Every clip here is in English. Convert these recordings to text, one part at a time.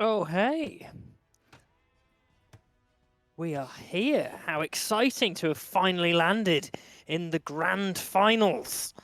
Oh, hey. We are here. How exciting to have finally landed in the grand finals.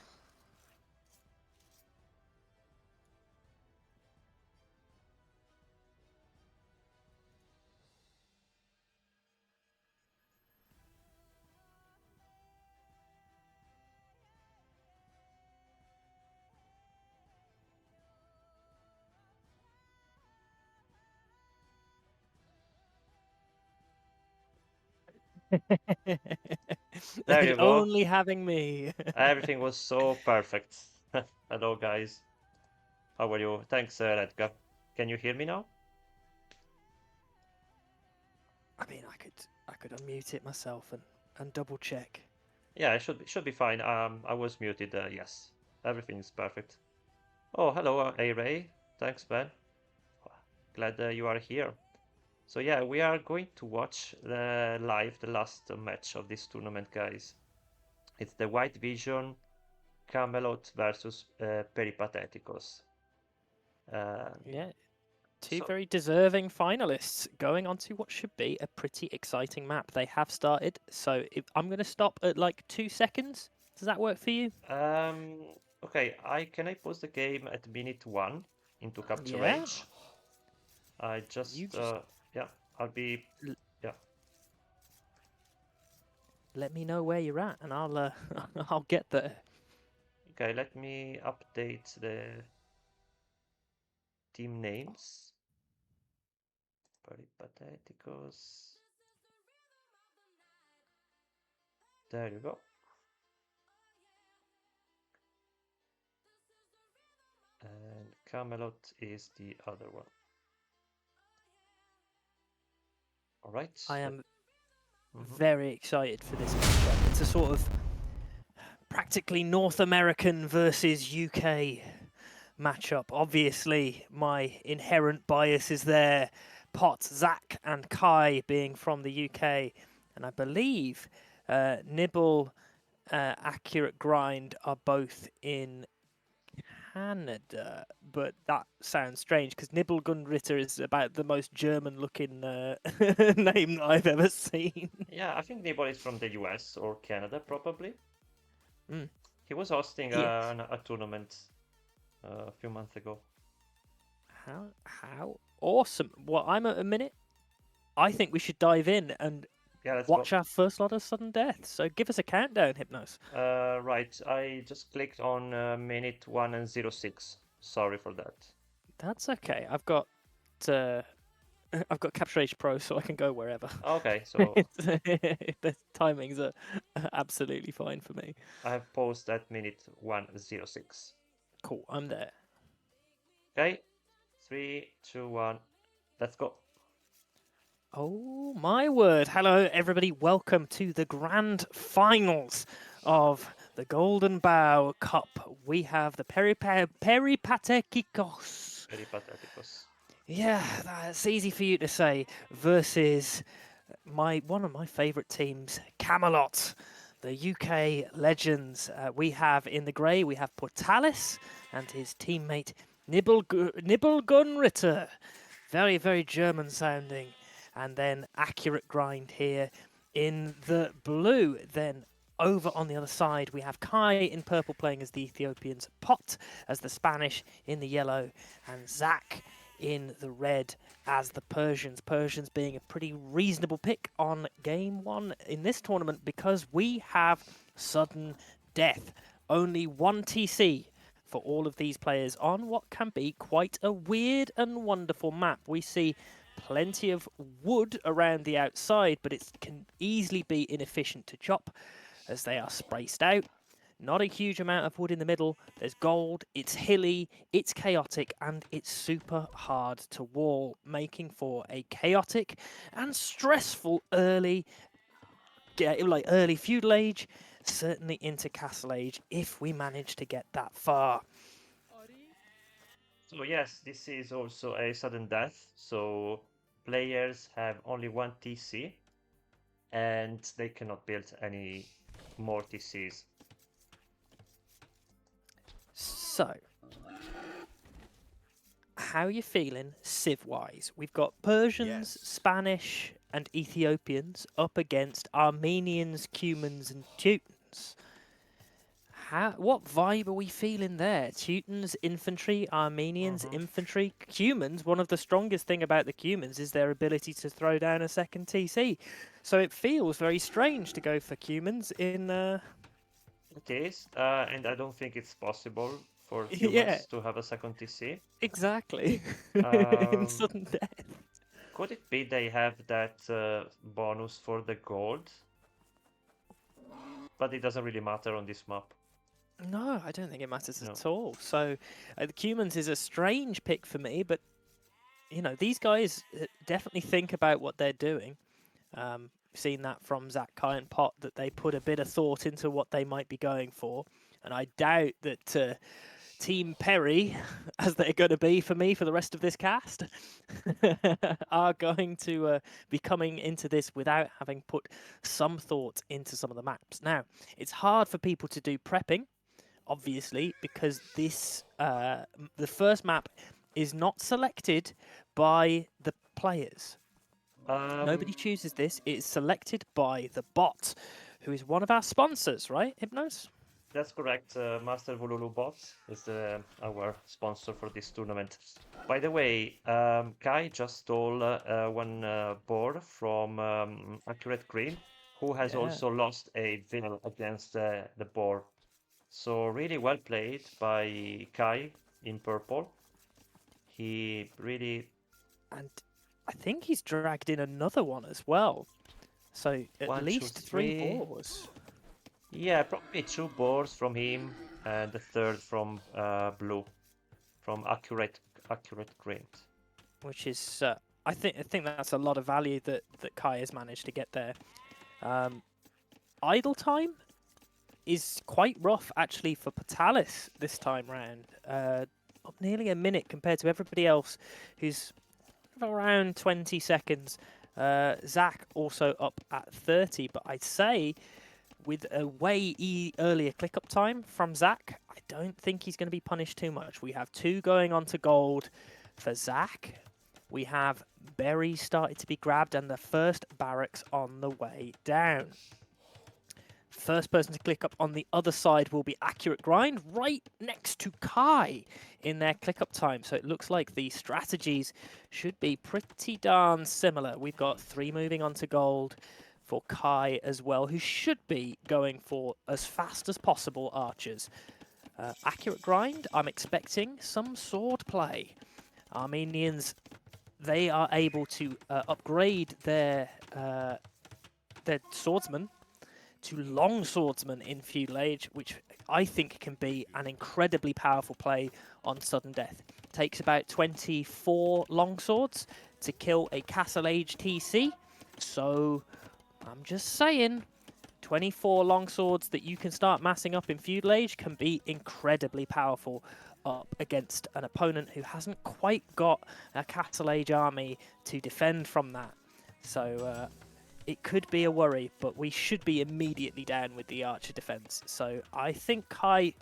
There you go. Only having me. Everything was so perfect. Hello, guys. How are you? Thanks, Redka. Can you hear me now? I mean, I could unmute it myself and double check. Yeah, it should be fine. I was muted. Yes, everything's perfect. Oh, hello, A-Ray. Thanks, Ben. Glad you are here. So yeah, we are going to watch live the last match of this tournament, guys. It's the White Vision Camelot versus Peripatetikos. Uh, Yeah, two so very deserving finalists going on to what should be a pretty exciting map. They have started, so I'm going to stop at like 2 seconds. Does that work for you? Um, okay, I pause the game at minute one into capture Yeah. range. I You just just yeah, I'll be l- yeah. let me know where you're at, and I'll I'll get there. Okay, let me update the team names. Peripateticos. There you go. And Camelot is the other one. All right. I am Mhm. very excited for this matchup. It's a sort of practically North American versus UK matchup. Obviously, my inherent bias is there. Pot, Zach, and Kai being from the UK, and I believe Nibble, Accurate Grind are both in Canada, but that sounds strange because Nibble Gunritter is about the most German-looking name that I've ever seen. Yeah, I think Nibble is from the US or Canada, probably. Mm, He was hosting yes. a tournament a few months ago. How awesome! Well, I'm at a minute. I think we should dive in and Yeah, let's go. watch our first lot of sudden death. So give us a countdown, Hypnos. Right, I just clicked on minute 1 and 06. Sorry for that. That's okay. Uh, I've got Capture H Pro, so I can go wherever. Okay, so The timings are absolutely fine for me. I have paused at minute 1:06. Cool, I'm there. Okay, 3, 2, 1, let's go. Oh my word! Hello, everybody. Welcome to the grand finals of the Golden Bough Cup. We have the Peripatetikos. Peripateticos. Yeah, that's easy for you to say. Versus one of my favourite teams, Camelot, the UK legends. We have in the grey, we have Portalis and his teammate Nibble Gunritter. Very, very German sounding. And then Accurate Grind here in the blue. Then over on the other side, we have Kai in purple playing as the Ethiopians, Pot as the Spanish in the yellow, and Zach in the red as the Persians. Persians being a pretty reasonable pick on game one in this tournament because we have sudden death. Only one TC for all of these players on what can be quite a weird and wonderful map. We see plenty of wood around the outside, but it can easily be inefficient to chop as they are spaced out. Not a huge amount of wood in the middle. There's gold, it's hilly, it's chaotic, and it's super hard to wall, making for a chaotic and stressful early feudal age, certainly into castle age if we manage to get that far. So yes, this is also a sudden death. So players have only one TC and they cannot build any more TCs. So, how you feeling civ-wise? We've got Persians, Yes. Spanish, and Ethiopians up against Armenians, Cumans, and Teutons. What vibe are we feeling there? Teutons, infantry, Armenians, Mhm. infantry, Cumans. One of the strongest thing about the Cumans is their ability to throw down a second TC. So it feels very strange to go for Cumans in. It is, and I don't think it's possible for Yeah, humans to have a second TC. exactly. In Um, sudden death. could it be they have that bonus for the gold? But it doesn't really matter on this map. No, I don't think it matters No. at all. So the Cumans is a strange pick for me, but you know these guys definitely think about what they're doing. Seen that from Zach Kai and Pot that they put a bit of thought into what they might be going for, and I doubt that Team Perry, as they're going to be for me for the rest of this cast, are going to be coming into this without having put some thought into some of the maps. Now, it's hard for people to do prepping, obviously, because the first map is not selected by the players. Um, Nobody chooses this. It is selected by the bot, who is one of our sponsors, right, Hypnos? that's correct. Master Volulu Bot is our sponsor for this tournament. By the way, Kai just stole one board from Accurate Green, who has Yeah. also lost a villain against the board. So really well played by Kai in purple. He really And I think he's dragged in another one as well. So at one, two, least three three. boars, Yeah, probably two boards from him and the third from Blue, from Accurate Green. which is I think that's a lot of value that Kai has managed to get there. Um, idle time is quite rough actually for Patalis this time round. Up nearly a minute compared to everybody else, who's around 20 seconds. Zach also up at 30, but I'd say with a way earlier click up time from Zach, I don't think he's going to be punished too much. We have two going on to gold for Zach. We have berries started to be grabbed and the first barracks on the way down. First person to click up on the other side will be Accurate Grind, right next to Kai in their click up time. So it looks like the strategies should be pretty darn similar. We've got three moving on to gold for Kai as well, who should be going for as fast as possible archers. Accurate Grind, I'm expecting some sword play. Armenians, they are able to upgrade their swordsman to long swordsman in feudal age, which I think can be an incredibly powerful play on sudden death. Takes about 24 long swords to kill a castle age TC, so I'm just saying 24 long swords that you can start massing up in feudal age can be incredibly powerful up against an opponent who hasn't quite got a castle age army to defend from that. So it could be a worry, but we should be immediately down with the archer defense. So I think Kai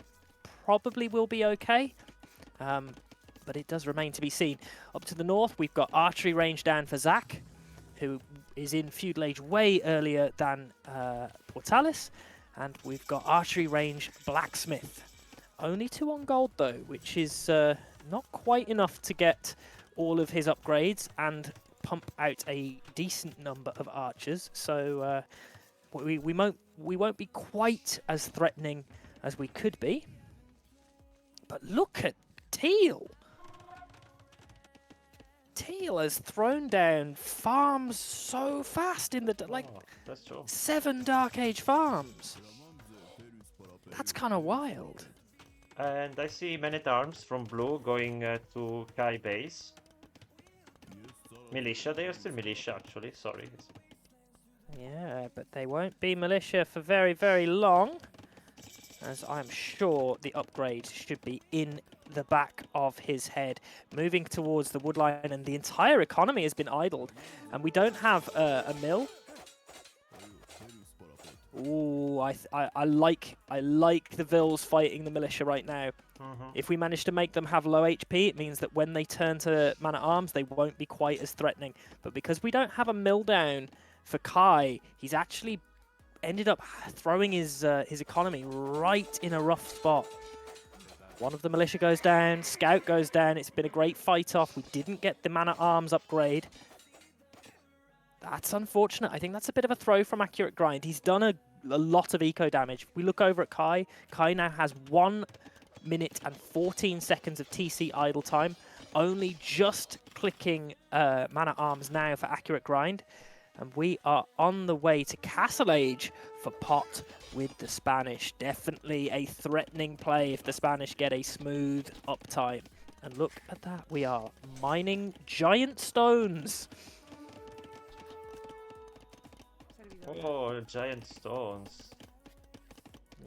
probably will be okay, but it does remain to be seen. Up to the north, we've got archery range down for Zach, who is in feudal age way earlier than Portalis, and we've got archery range blacksmith. Only two on gold though, which is not quite enough to get all of his upgrades and pump out a decent number of archers, so we won't be quite as threatening as we could be. But look at Teal. Teal has thrown down farms so fast in the Oh, that's true. 7 Dark Age farms. That's kind of wild. And I see men-at-arms from Blue going to Kai base. Militia, they are still militia actually, sorry. Yeah, but they won't be militia for very, very long, as I'm sure the upgrade should be in the back of his head. Moving towards the woodline, and the entire economy has been idled, and we don't have a mill. Ooh, I like the Vils fighting the militia right now. If we manage to make them have low HP, it means that when they turn to man-at-arms, they won't be quite as threatening. But because we don't have a mill down for Kai, he's actually ended up throwing his economy right in a rough spot. One of the militia goes down, Scout goes down. It's been a great fight-off. We didn't get the man-at-arms upgrade. That's unfortunate. I think that's a bit of a throw from Accurate Grind. He's done a lot of eco damage. If we look over at Kai, Kai now has 1 minute and 14 seconds of TC idle time. Only just clicking man-at-arms now for Accurate Grind. And we are on the way to Castle Age for Pot with the Spanish. Definitely a threatening play if the Spanish get a smooth uptime. And look at that. We are mining giant stones. Oh, giant stones.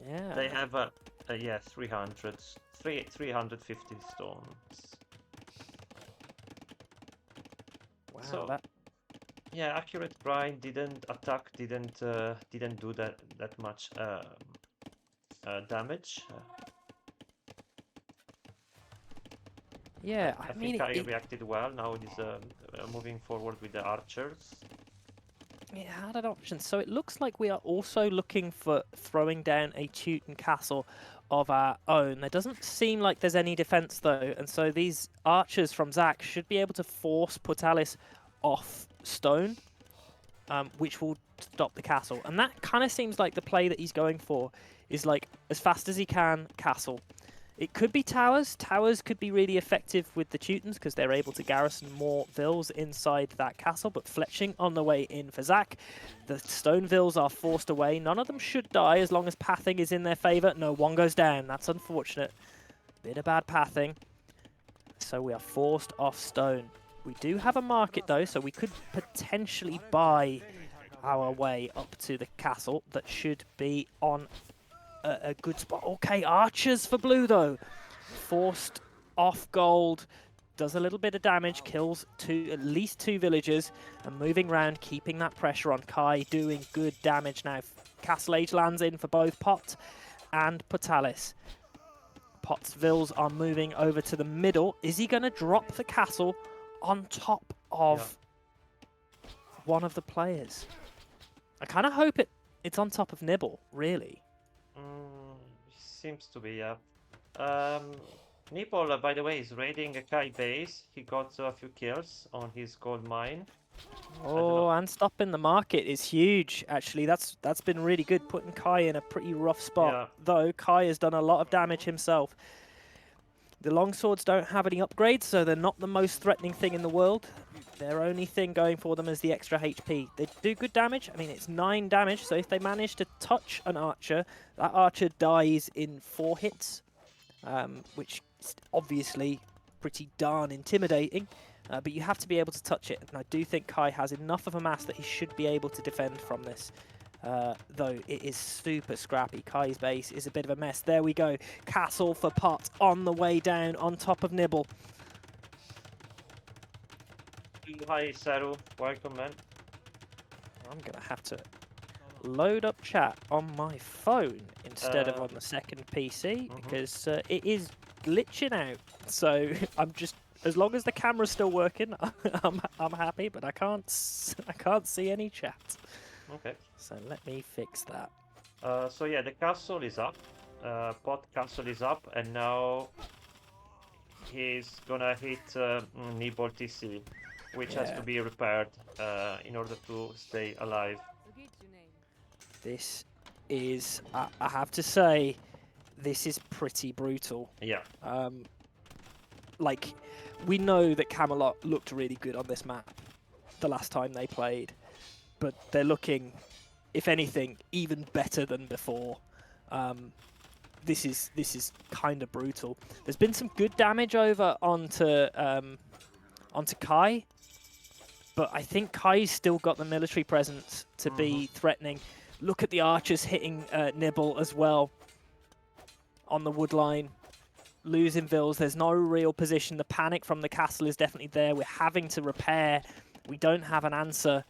Yeah. They have yeah, 350 stones. Wow, So yeah, Accurate Grind didn't do that much damage. Yeah, I mean, think I reacted well. Now he's moving forward with the archers. it had an option. So it looks like we are also looking for throwing down a Teuton castle of our own. There doesn't seem like there's any defense, though. And so these archers from Zach should be able to force Portalis off stone, which will stop the castle. And that kind of seems like the play that he's going for is like, as fast as he can, castle. It could be towers. Towers could be really effective with the Teutons because they're able to garrison more Vils inside that castle, but fletching on the way in for Zach. The stone Vils are forced away. None of them should die as long as pathing is in their favour. No, one goes down. That's unfortunate. Bit of bad pathing. So we are forced off stone. We do have a market though, so we could potentially buy our way up to the castle. That should be on a good spot. Okay, archers for blue though. Forced off gold. Does a little bit of damage, kills at least 2 villagers, and moving around, keeping that pressure on Kai, doing good damage now. Castle Age lands in for both Pot and Portalis. Pot's Vils are moving over to the middle. Is he going to drop the castle on top of one of the players? I kind of hope it's on top of Nibble, really. Seems to be, yeah. Nipol, by the way, is raiding a Kai base. He got a few kills on his gold mine. Oh, and stopping the market is huge, actually. That's been really good, putting Kai in a pretty rough spot. Though Kai has done a lot of damage himself. The longswords don't have any upgrades, so they're not the most threatening thing in the world. Their only thing going for them is the extra HP. They do good damage. I mean, it's 9 damage, so if they manage to touch an archer, that archer dies in 4 hits, which is obviously pretty darn intimidating. But you have to be able to touch it, and I do think Kai has enough of a mass that he should be able to defend from this. Though it is super scrappy. Kai's base is a bit of a mess. There we go. Castle for Pot on the way down on top of Nibble. Hi, Saru. Welcome, man. I'm going to have to load up chat on my phone instead of on the second PC because it is glitching out. So I'm just, as long as the camera's still working, I'm happy, but I can't see any chat. Okay. So let me fix that. So yeah, the castle is up. Pot castle is up, and now he's gonna hit Nibble TC, which has to be repaired in order to stay alive. This is, I have to say, this is pretty brutal. Yeah. Like, we know that Camelot looked really good on this map the last time they played, but they're looking, if anything, even better than before. This is kind of brutal. There's been some good damage over onto Kai, but I think Kai's still got the military presence to be threatening. Look at the archers hitting Nibble as well on the wood line. Losing Vils, there's no real position. The panic from the castle is definitely there. We're having to repair. We don't have an answer.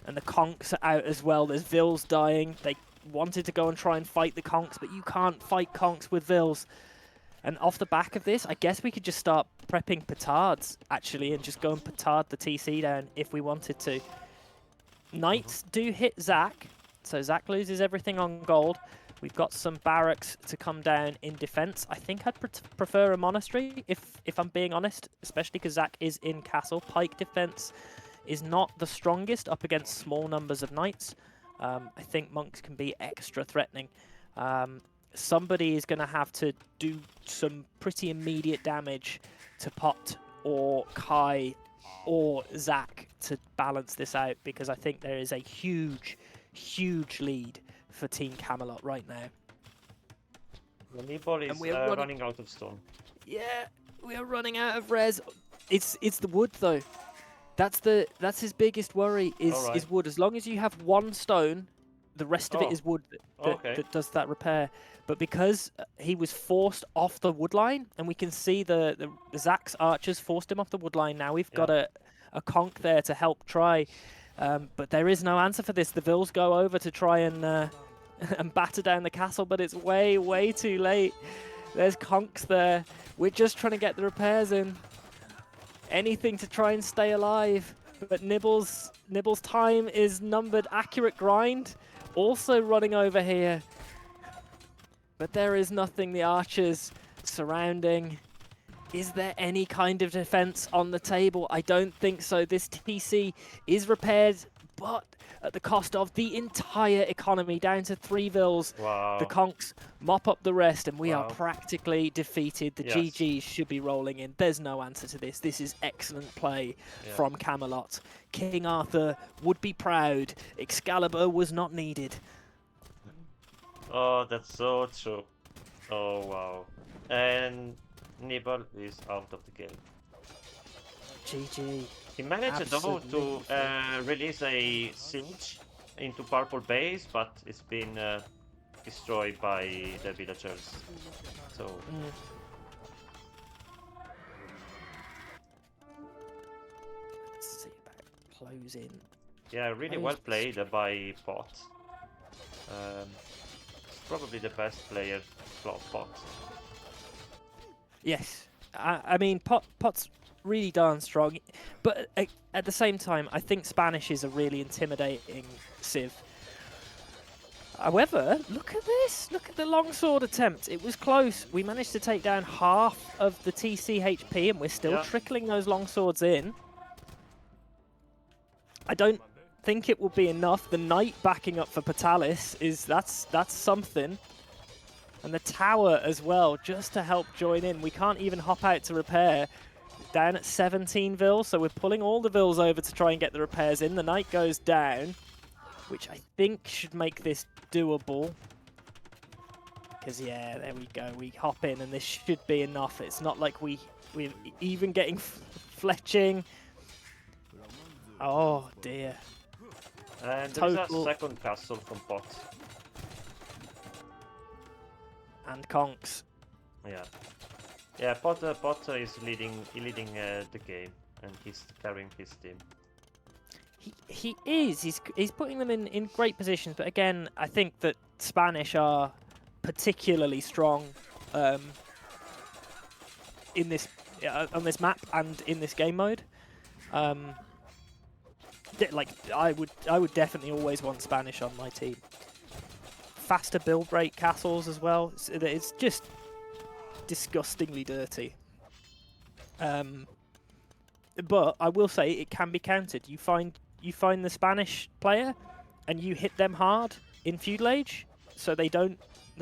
And the conks are out as well. There's Vils dying. They wanted to go and try and fight the conks, but you can't fight conks with Vils. And off the back of this, I guess we could just start prepping petards, actually, and just go and petard the TC down if we wanted to. Knights do hit Zac, so Zac loses everything on gold. We've got some barracks to come down in defense. I think I'd prefer a monastery, if I'm being honest, especially because Zac is in castle. Pike defense is not the strongest up against small numbers of knights. I think monks can be extra threatening. Somebody is going to have to do some pretty immediate damage to Pot or Kai or Zac to balance this out, because I think there is a huge, huge lead for Team Camelot right now. The Nibble is running out of stone. Yeah, we are running out of res. It's the wood though. That's his biggest worry is wood. As long as you have one stone, the rest of it is wood that does that repair. But because he was forced off the wood line, and we can see the Zac's archers forced him off the wood line. Now we've got a conk there to help try, but there is no answer for this. The Vils go over to try and batter down the castle, but it's way too late. There's conks there. We're just trying to get the repairs in. Anything to try and stay alive. But Nibble's time is numbered. Accurate grind also running over here. But there is nothing. The archers surrounding. Is there any kind of defense on the table? I don't think so. This TC is repaired, but at the cost of the entire economy, down to 3 Vils. Wow. The conks mop up the rest, and we are practically defeated. The GGs should be rolling in. There's no answer to this. This is excellent play from Camelot. King Arthur would be proud. Excalibur was not needed. Oh, that's so true. Oh, wow. And Nibble is out of the game. GG. He managed though to release a siege into purple base, but it's been destroyed by the villagers. So let's see about closing. yeah, really well played by Pot. It's probably the best player, Pot. Yes, I mean Pot's really darn strong, but at the same time, I think Spanish is a really intimidating civ. However, look at this. Look at the longsword attempt. It was close. We managed to take down half of the TC HP, and we're still trickling those longswords in. I don't think it will be enough. The knight backing up for Patalis that's something. And the tower as well, just to help join in. We can't even hop out to repair. Down at 17 Vils, so we're pulling all the Vils over to try and get the repairs in. The knight goes down, which I think should make this doable. Because, yeah, there we go. We hop in, and this should be enough. It's not like we're even getting fletching. Oh, dear. And there's a second castle from Pot. And conks. Yeah. Yeah, Pot is leading the game, and he's carrying his team. He is. He's putting them in great positions, but again, I think that Spanish are particularly strong in this on this map and in this game mode. Like I would definitely always want Spanish on my team. Faster build rate castles as well. It's just disgustingly dirty. But I will say it can be countered. You find the Spanish player and you hit them hard in feudal age, so they're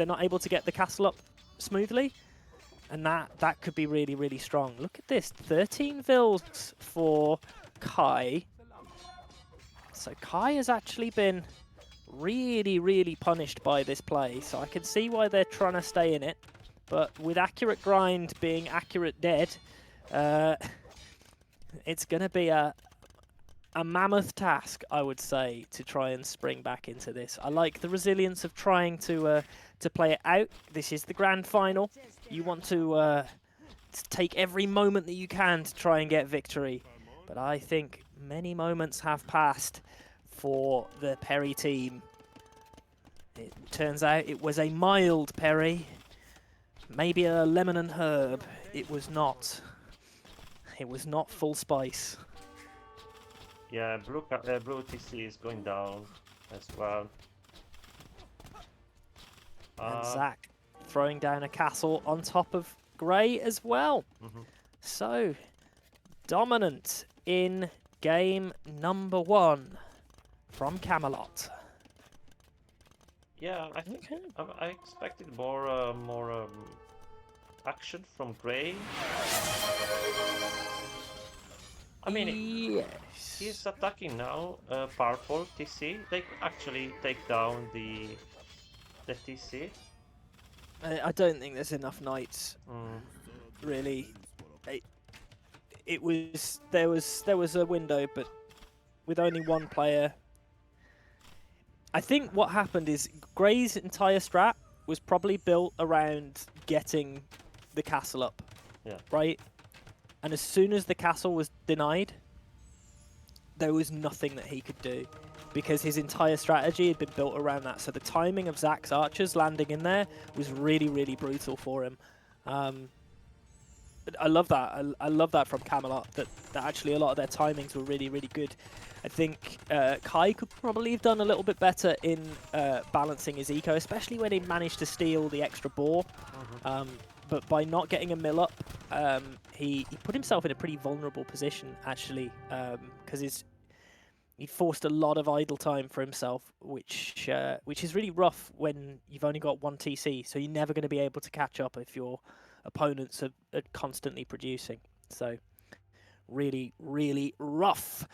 not able to get the castle up smoothly, and that could be really strong. Look at this, 13 Vils for Kai. So Kai has actually been really punished by this play, so I can see why they're trying to stay in it. But with accurate grind being accurate dead, it's going to be a mammoth task, I would say, to try and spring back into this. I like the resilience of trying to play it out. This is the grand final. You want to take every moment that you can to try and get victory. But I think many moments have passed for the Perry team. It turns out it was a mild Perry. Maybe a lemon and herb. It was not. It was not full spice. Yeah, blue TC is going down as well. And Zach throwing down a castle on top of Grey as well. So, dominant in game number 1 from Camelot. Yeah, I think I expected more action from Grey. I mean, yes. he's attacking now. Purple TC. They could actually take down the TC. I don't think there's enough knights. Really, there was a window, but with only one player. I think what happened is Grey's entire strat was probably built around getting the castle up. Yeah. Right? And as soon as the castle was denied, there was nothing that he could do because his entire strategy had been built around that. So the timing of Zach's archers landing in there was really, really brutal for him. I love that. I love that from Camelot, that actually a lot of their timings were really, really good. I think Kai could probably have done a little bit better in balancing his eco, especially when he managed to steal the extra boar. But by not getting a mill up, he put himself in a pretty vulnerable position, actually, because he forced a lot of idle time for himself, which is really rough when you've only got one TC. So you're never going to be able to catch up if your opponents are constantly producing. So really, really rough.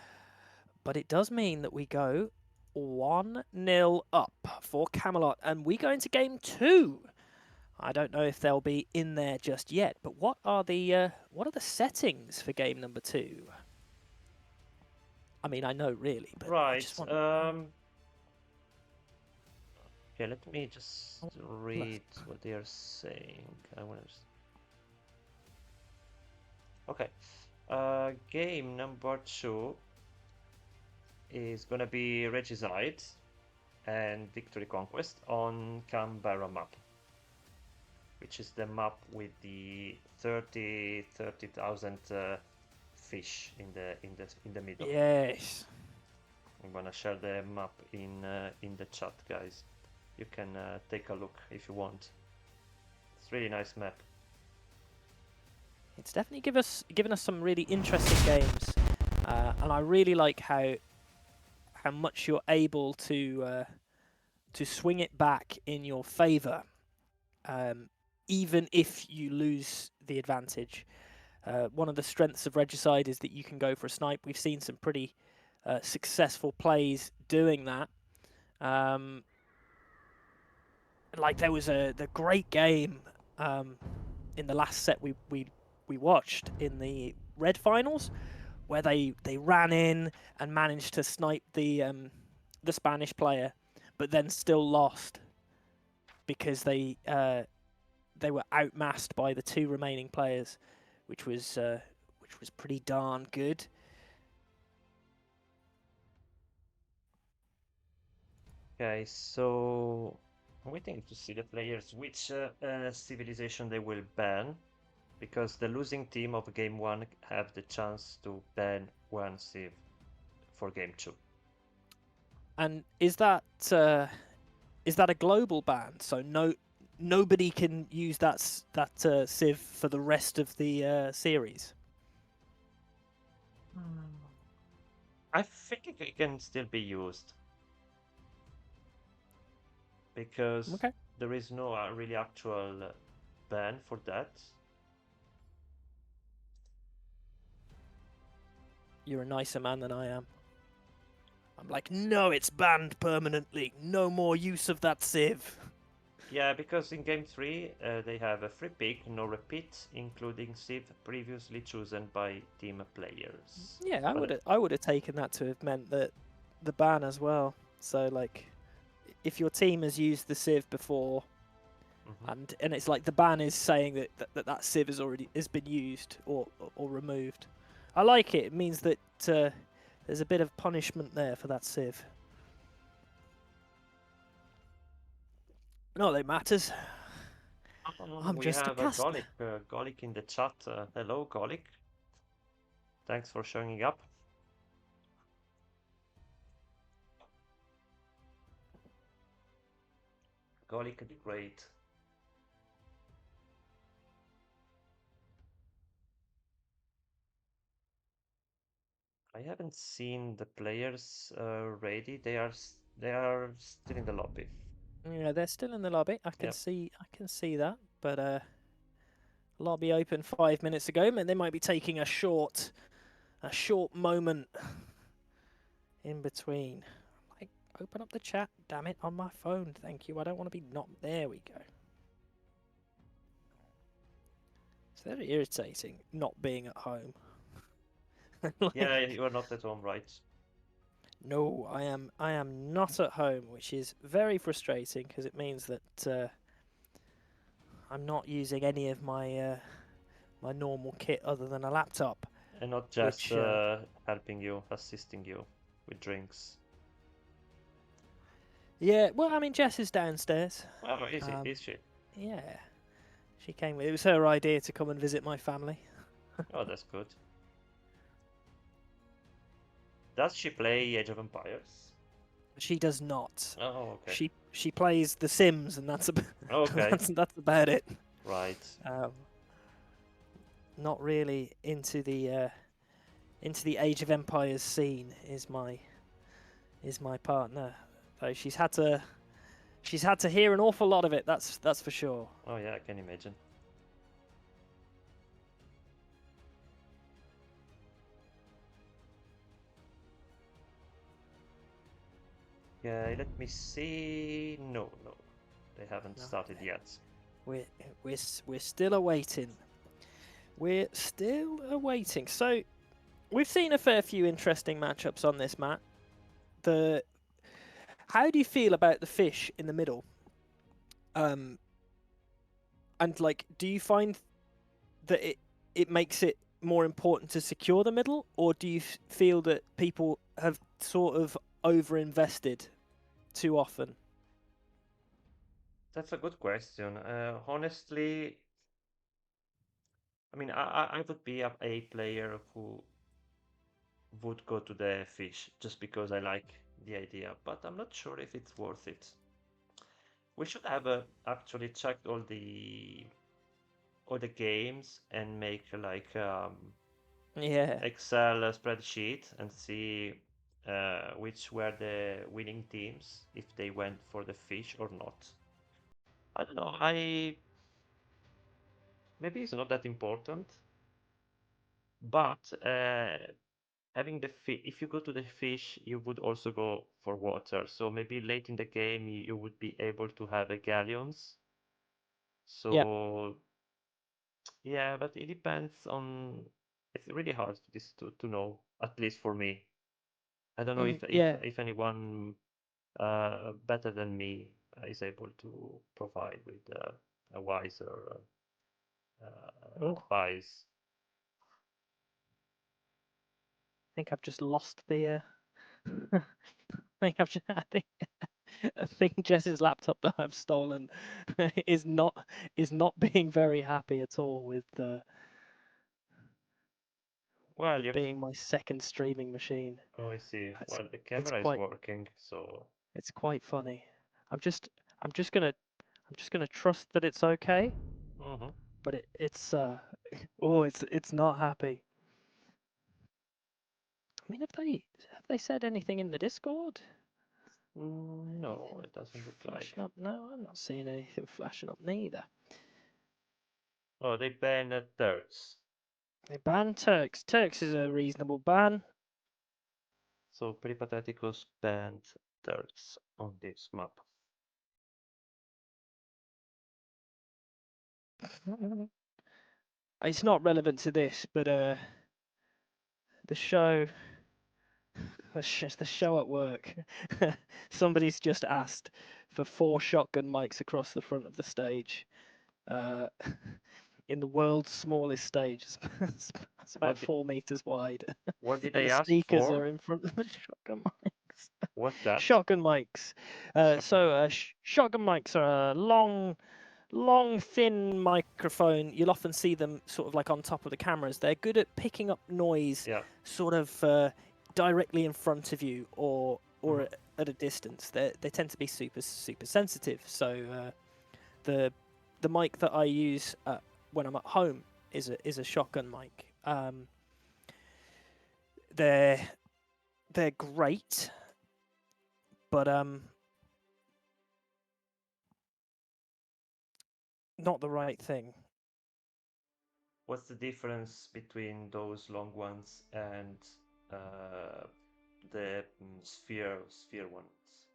But it does mean that we go 1-0 up for Camelot, and we go into game 2. I don't know if they'll be in there just yet, but what are the settings for game number 2? I mean, I know really, but right. I just want... Okay, let me just read what they are saying. Okay. Game number 2 is gonna be Regicide and Victory Conquest on Canberra map, which is the map with the 30,000 fish in the middle. Yes. I'm gonna share the map in the chat, guys. You can take a look if you want. It's a really nice map. It's definitely given us some really interesting games, and I really like how much you're able to swing it back in your favour, even if you lose the advantage. One of the strengths of Regicide is that you can go for a snipe. We've seen some pretty successful plays doing that. Like there was the great game in the last set we watched in the red finals, where they ran in and managed to snipe the Spanish player, but then still lost because they were outmassed by the 2 remaining players, which was pretty darn good. Okay, so I'm waiting to see the players which civilization they will ban, because the losing team of game 1 have the chance to ban 1 civ for game 2. And is that a global ban? So nobody can use that civ for the rest of the series? I think it can still be used, because there is no really actual ban for that. You're a nicer man than I am. I'm like, no, it's banned permanently. No more use of that civ. Yeah, because in game 3 they have a free pick, no repeat, including civ previously chosen by team players. Yeah, I would have taken that to have meant that the ban as well. So like, if your team has used the civ before, and it's like the ban is saying that civ has been used or removed. I like it. It means that there's a bit of punishment there for that civ. Not that it matters. I'm We just a have a caster. Golik in the chat. Hello, Golik. Thanks for showing up. Golik the Great. I haven't seen the players ready. They are still in the lobby. Yeah, they're still in the lobby. Yep. I can see that, but lobby opened 5 minutes ago. They might be taking a short moment in between. Like, open up the chat, damn it, on my phone. Thank you. I don't want to be not. There we go. It's very irritating not being at home. Yeah, Like, you are not at home, right? no, I am not at home, which is very frustrating because it means that I'm not using any of my normal kit other than a laptop. And not just Which helping you, assisting you with drinks. yeah, well, I mean, Jess is downstairs. Oh, is it? Um, Is she? yeah, she came. It was her idea to come and visit my family. Oh, that's good. Does she play Age of Empires? She does not. Oh, okay. She plays The Sims, and that's about Okay, that's about it. right. Um, not really into the Age of Empires scene is my partner. Though she's had to hear an awful lot of it. That's for sure. Oh, yeah, I can imagine. Yeah, let me see. No, no, they haven't No, started yet. we're we're still awaiting. We're still awaiting. So we've seen a fair few interesting matchups on this, Matt. The How do you feel about the fish in the middle? Um, and like, do you find that it makes it more important to secure the middle, or do you feel that people have sort of over-invested too often? That's a good question. Honestly, I mean, I would be a player who would go to the fish just because I like the idea, but I'm not sure if it's worth it. We should have actually checked all the games and make like Yeah. Excel spreadsheet and see which were the winning teams if they went for the fish or not. I don't know. I maybe it's not that important, but having the fish, if you go to the fish, you would also go for water. So maybe late in the game, you would be able to have a galleons. Yeah. So yeah, but it depends on. It's really hard to know, at least for me. I don't know if Yeah. anyone better than me is able to provide with a wiser Oh, advice. I think I've just lost the. I think I've just. I think Jess's laptop that I've stolen is not being very happy at all with Well, you. being my second streaming machine. Oh, I see. It's Well, the it's camera is quite working, so. it's quite funny. I'm just I'm just gonna trust that it's okay, Mhm. but it's oh it's not happy. I mean, have they said anything in the Discord? No, it doesn't look like. Flashing up? No, I'm not seeing anything flashing up neither. Oh, they banned Turks. They banned Turks. Turks is a reasonable ban. So Peripatetikos banned Turks on this map. It's not relevant to this, but the show, the show at work. Somebody's just asked for 4 shotgun mics across the front of the stage. Uh, in the world's smallest stage, it's about What did 4 meters wide, what did and they the ask speakers for? are in front of the shotgun mic. What's that? Shotgun mics. Shotgun mics are a long, thin microphone. You'll often see them sort of like on top of the cameras. They're good at picking up noise, Yeah. sort of directly in front of you or Mhm. at a distance. They tend to be super sensitive. So the mic that I use when I'm at home is a shotgun mic. They're great, but not the right thing. What's the difference between those long ones and uh, the sphere ones,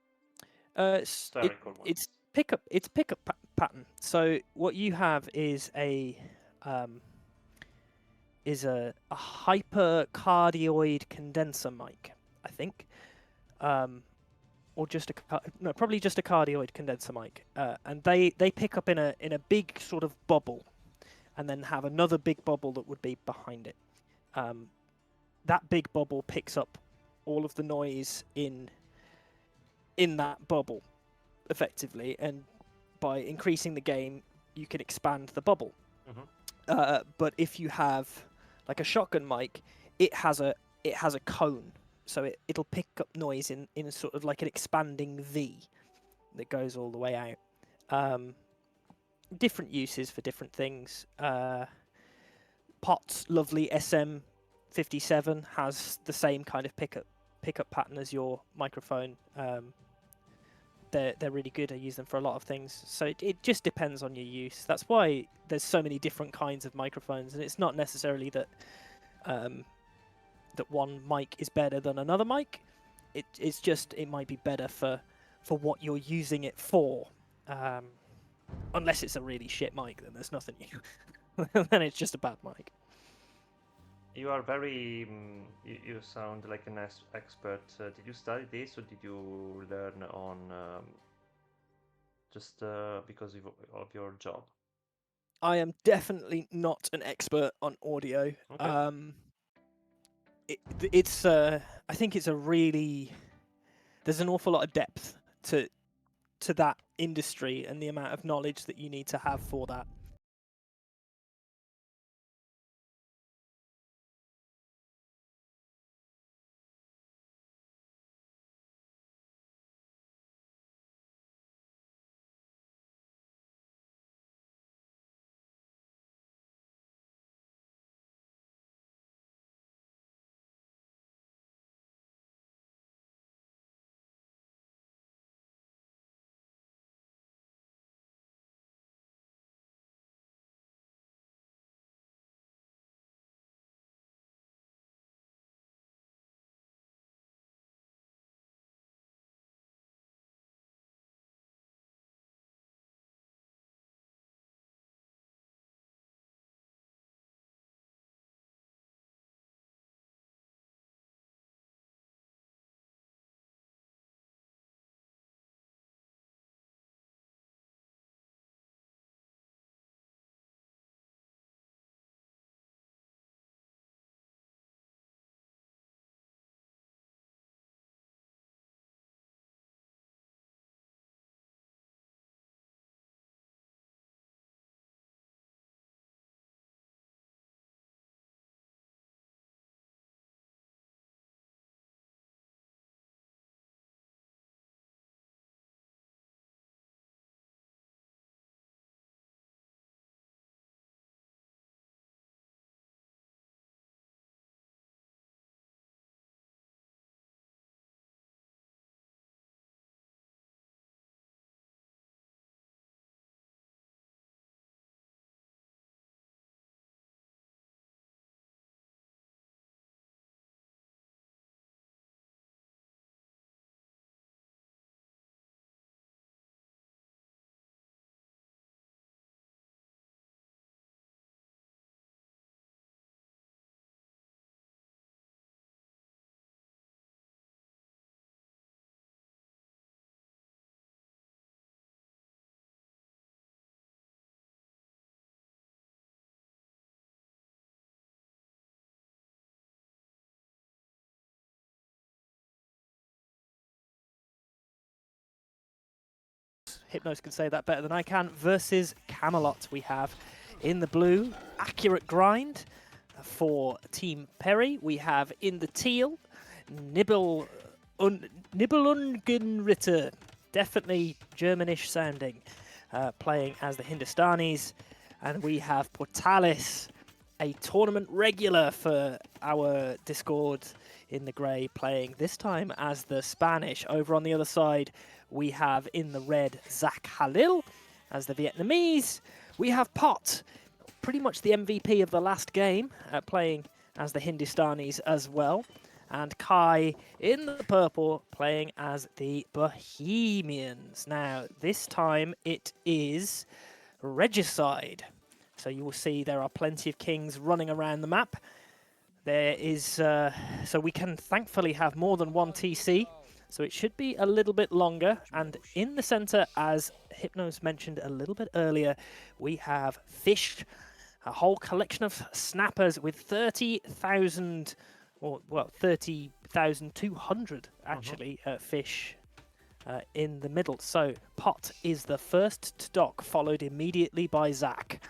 It spherical it's ones? pickup pattern. So what you have is um, a hypercardioid condenser mic, I think, or just no, probably just a cardioid condenser mic, and they pick up in a big sort of bubble, and then have another big bubble that would be behind it. Um, that big bubble picks up all of the noise in that bubble effectively, and by increasing the gain, you can expand the bubble. Mm-hmm. But if you have like a shotgun mic, it has a cone, so it'll pick up noise in sort of like an expanding V that goes all the way out. Different uses for different things. Pot's lovely SM57 has the same kind of pickup pattern as your microphone. They're really good. I use them for a lot of things. So it just depends on your use. That's why there's so many different kinds of microphones, and it's not necessarily that that one mic is better than another mic. It's just it might be better for what you're using it for. Unless it's a really shit mic, then there's nothing you. Then it's just a bad mic. You are very. You sound like an expert. Did you study this or did you learn on just because of your job? I am definitely not an expert on audio. Okay. It's I think it's a really there's an awful lot of depth to that industry and the amount of knowledge that you need to have for that. Hypnos can say that better than I can, versus Camelot. We have in the blue, Accurate Grind for Team Perry. We have in the teal, Nibelungenritter, definitely Germanish sounding, playing as the Hindustanis. And we have Portalis, a tournament regular for our Discord in the grey, playing this time as the Spanish. Over on the other side, we have in the red Zach Halil as the Vietnamese. We have Pot, pretty much the MVP of the last game, playing as the Hindustanis as well. And Kai in the purple playing as the Bohemians. Now, this time it is Regicide. So you will see there are plenty of kings running around the map. There is, so we can thankfully have more than one TC. So it should be a little bit longer. And in the center, as Hypnos mentioned a little bit earlier, we have Fish, a whole collection of snappers with 30,000, or well, 30,200 actually, fish in the middle. So Pot is the first to dock, followed immediately by Zach.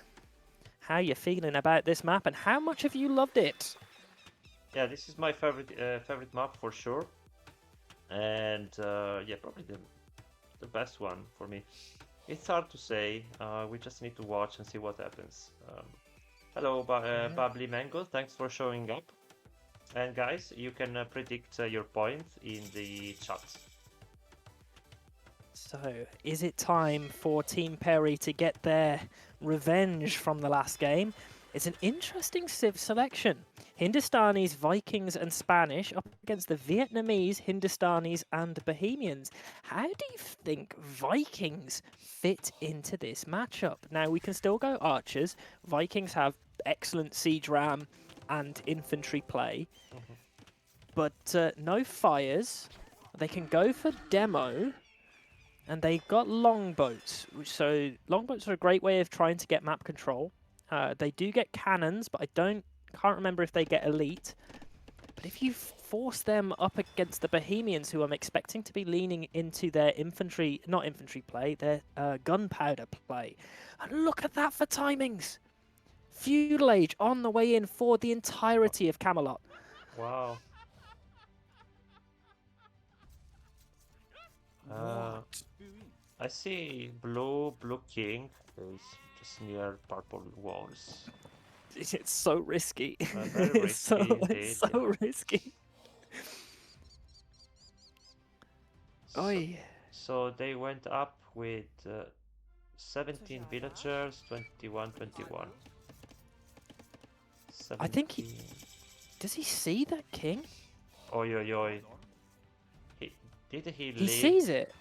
How are you feeling about this map, and how much have you loved it? Yeah, this is my favorite map for sure, and yeah, probably the best one for me. It's hard to say. We just need to watch and see what happens. Hello, Bubbly Mango. Thanks for showing up. And guys, you can predict your point in the chat. So, is it time for Team Perry to get their revenge from the last game? It's an interesting civ selection. Hindustanis, Vikings and Spanish up against the Vietnamese, Hindustanis and Bohemians. How do you think Vikings fit into this matchup? Now, we can still go archers. Vikings have excellent siege ram and infantry play, but no fires. They can go for demo. And they've got longboats, so longboats are a great way of trying to get map control. They do get cannons, but I can't remember if they get elite. But if you force them up against the Bohemians, who I'm expecting to be leaning into their infantry, not infantry play, their gunpowder play. And look at that for timings! Feudal Age on the way in for the entirety of Camelot. Wow. I see blue king is just near purple walls. It's so risky. Very risky it's so risky. So they went up with 17 villagers, 21. I think does he see that king? Oi, oi, oi. Did he leave? He sees it.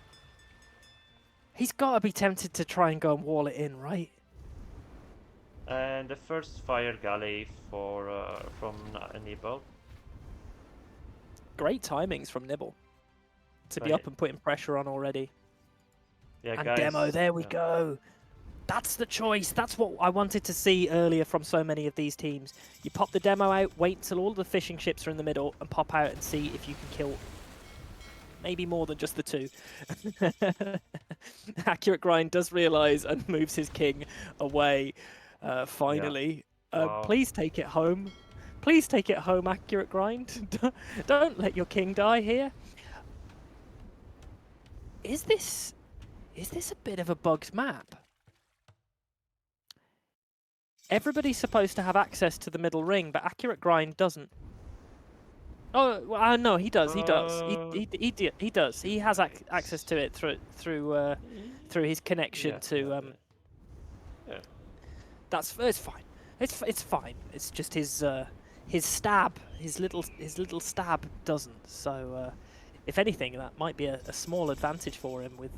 He's got to be tempted to try and go and wall it in, right? And the first fire galley from Nibel. Great timings from Nibble to be up and putting pressure on already. Yeah, and guys, demo, there we go. That's the choice. That's what I wanted to see earlier from so many of these teams. You pop the demo out, wait till all the fishing ships are in the middle, and pop out and see if you can kill maybe more than just the two. Accurate Grind does realise and moves his king away, finally. Yeah. Wow. Please take it home. Please take it home, Accurate Grind. Don't let your king die here. Is this a bit of a bugged map? Everybody's supposed to have access to the middle ring, but Accurate Grind doesn't. Oh, well, no, he does. He does. He does. He has access to it through his connection to. Yeah. It's fine. It's fine. It's just his stab, his little stab doesn't. So, if anything, that might be a small advantage for him with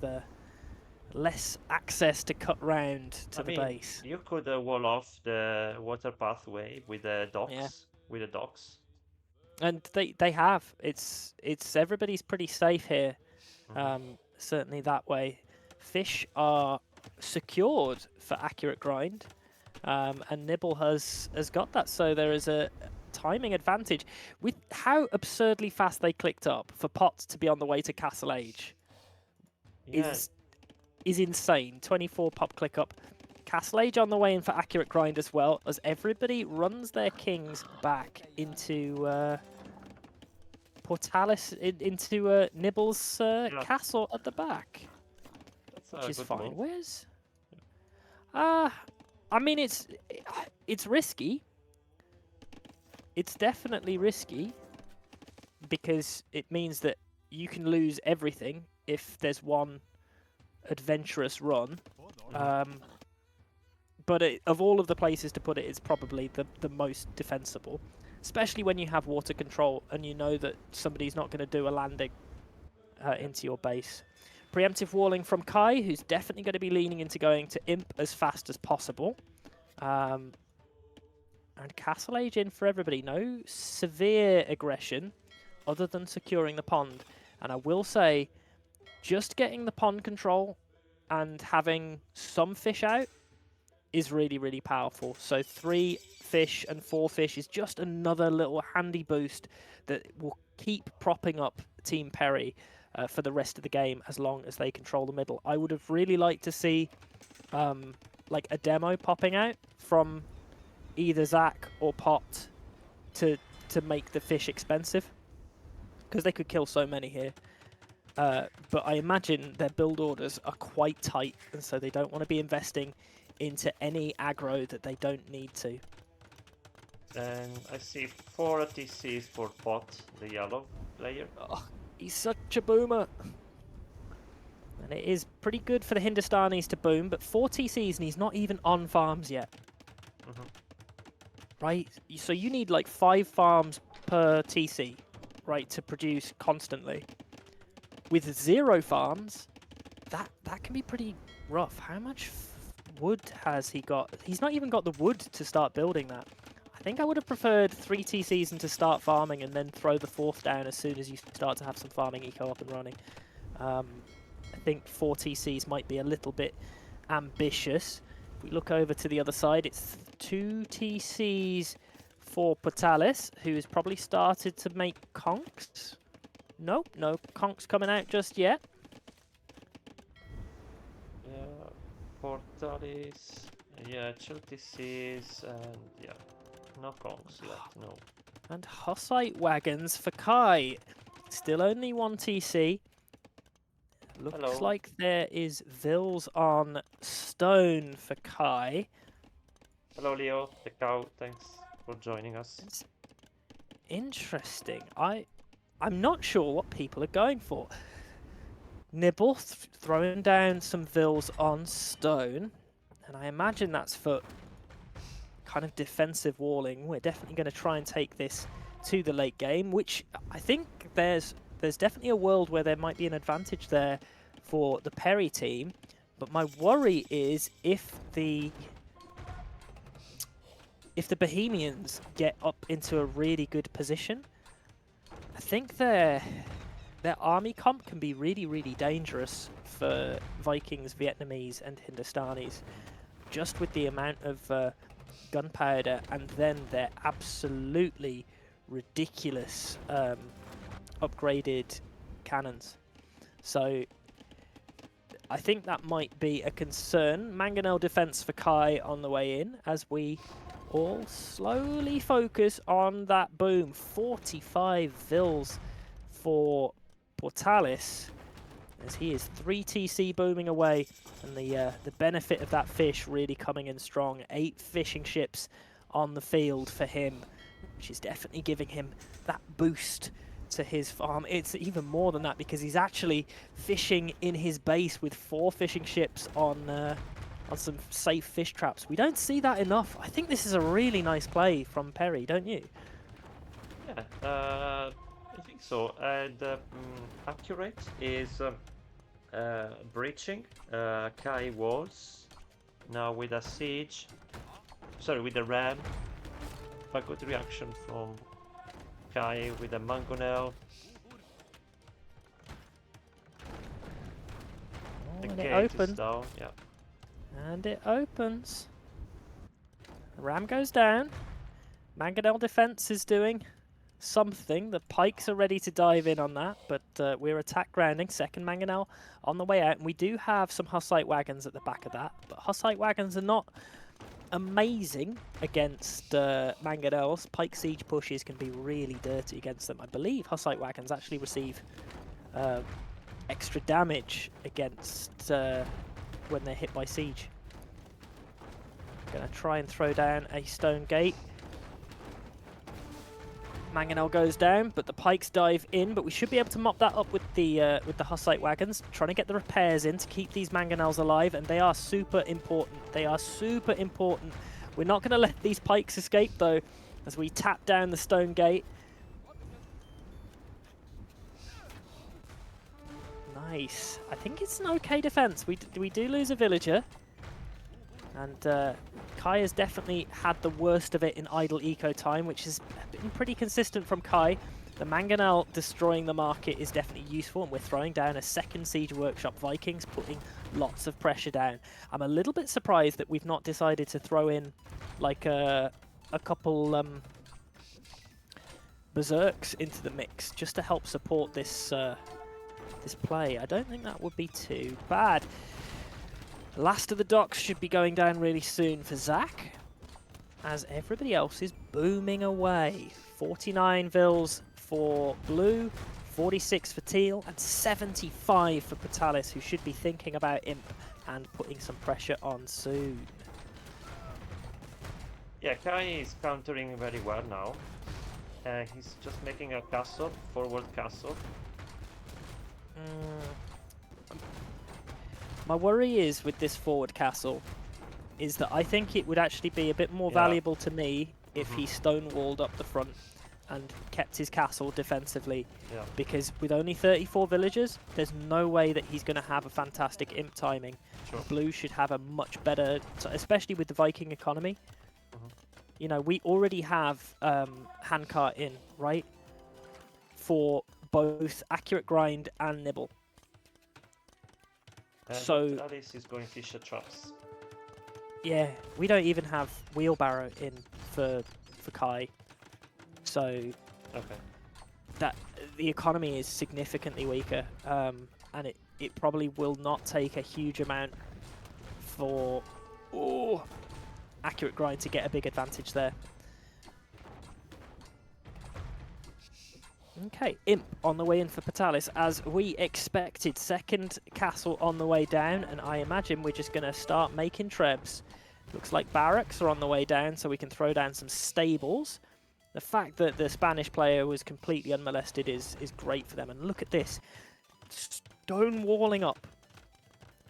less access to cut round to the base. You could wall off the water pathway with the docks. Yeah. With the docks. And they have. It's everybody's pretty safe here. Certainly that way. Fish are secured for Accurate Grind, and Nibble has got that. So there is a timing advantage with how absurdly fast they clicked up for Pot to be on the way to Castle Age. Yeah. is insane. 24 pop click up. Castle Age on the way in for accurate grind as well, as everybody runs their kings back into Portalis, into Nibbles' Yeah, castle at the back, that's which a is good fine. move. Where's... I mean, it's risky. It's definitely risky, because it means that you can lose everything if there's one adventurous run. But of all of the places to put it, it's probably the most defensible, especially when you have water control and you know that somebody's not going to do a landing into your base. Preemptive walling from Kai, who's definitely going to be leaning into going to Imp as fast as possible. And Castle Age in for everybody. No severe aggression other than securing the pond. And I will say, just getting the pond control and having some fish out is really, really powerful. So 3 fish and 4 fish is just another little handy boost that will keep propping up Team Perry for the rest of the game as long as they control the middle. I would have really liked to see like a demo popping out from either Zach or Pot to make the fish expensive, because they could kill so many here. But I imagine their build orders are quite tight, and so they don't want to be investing into any aggro that they don't need to. And I see 4 TCs for Pot, the yellow player. Oh, he's such a boomer. And it is pretty good for the Hindustanis to boom, but 4 TCs and he's not even on farms yet. Right? So you need like 5 farms per TC, right, to produce constantly. With 0 farms, that can be pretty rough. How much wood has he got? He's not even got the wood to start building that. I think I would have preferred 3 TCs and to start farming and then throw the 4th down as soon as you start to have some farming eco up and running. I think 4 TCs might be a little bit ambitious. If we look over to the other side, it's 2 TCs for Portalis, who has probably started to make conks. Nope, no conks coming out just yet. Yeah, Portalis. Yeah, 2 TCs and yeah, no conks yet, no. And Hussite wagons for Kai. Still only 1 TC. Looks Hello. like there is Vils on stone for Kai. Hello, Leo, the cow. Thanks for joining us. It's interesting. I'm not sure what people are going for. Nibble throwing down some Vils on stone, and I imagine that's for kind of defensive walling. We're definitely going to try and take this to the late game, which I think there's definitely a world where there might be an advantage there for the Perry team. But my worry is if the Bohemians get up into a really good position, I think their army comp can be really, really dangerous for Vikings, Vietnamese, and Hindustanis, just with the amount of gunpowder and then their absolutely ridiculous upgraded cannons. So I think that might be a concern. Mangonel defense for Kai on the way in as we all slowly focus on that boom. 45 Vils for Portalis, as he is 3 TC booming away, and the benefit of that fish really coming in strong. 8 fishing ships on the field for him, which is definitely giving him that boost to his farm. It's even more than that because he's actually fishing in his base with 4 fishing ships on some safe fish traps. We don't see that enough. I think this is a really nice play from Perry, don't you? Yeah, I think so. And accurate is breaching Kai walls now with a siege. Sorry, with a ram. A good reaction from Kai with a mangonel. Oh, The and it gate opens. is down. Yeah. And it opens. The ram goes down. Mangonel defense is doing something. The pikes are ready to dive in on that, but we're attack grounding. Second mangonel on the way out, and we do have some Hussite wagons at the back of that, but Hussite wagons are not amazing against mangonels. Pike siege pushes can be really dirty against them. I believe Hussite wagons actually receive extra damage against when they're hit by siege. Gonna try and throw down a stone gate. Mangonel goes down, but the pikes dive in. But we should be able to mop that up with the Hussite wagons, trying to get the repairs in to keep these mangonels alive, and they are super important. They are super important. We're not going to let these pikes escape though, as we tap down the stone gate. Nice. I think it's an okay defense. We do lose a villager, and Kai has definitely had the worst of it in idle eco time, which has been pretty consistent from Kai. The mangonel destroying the market is definitely useful, and we're throwing down a second siege workshop. Vikings putting lots of pressure down. I'm a little bit surprised that we've not decided to throw in like a couple berserks into the mix just to help support this this play. I don't think that would be too bad. Last of the docks should be going down really soon for Zach, as everybody else is booming away. 49 vills for Blue, 46 for Teal, and 75 for Patalis, who should be thinking about Imp and putting some pressure on soon. Yeah, Kai is countering very well now. He's just making a castle, forward castle. My worry is with this forward castle is that I think it would actually be a bit more valuable to me if he stonewalled up the front and kept his castle defensively. Yeah. Because with only 34 villagers, there's no way that he's going to have a fantastic imp timing. Sure. Blue should have a much better, especially with the Viking economy. You know, we already have handcart in, right? For both accurate grind and nibble. So Alice is going Fisher traps. yeah, we don't even have wheelbarrow in for Kai. So Okay. that the economy is significantly weaker, and it probably will not take a huge amount for accurate grind to get a big advantage there. Okay, Imp on the way in for Patalis, as we expected. Second castle on the way down, and I imagine we're just going to start making trebs. Looks like barracks are on the way down, so we can throw down some stables. The fact that the Spanish player was completely unmolested is great for them. And look at this, stonewalling up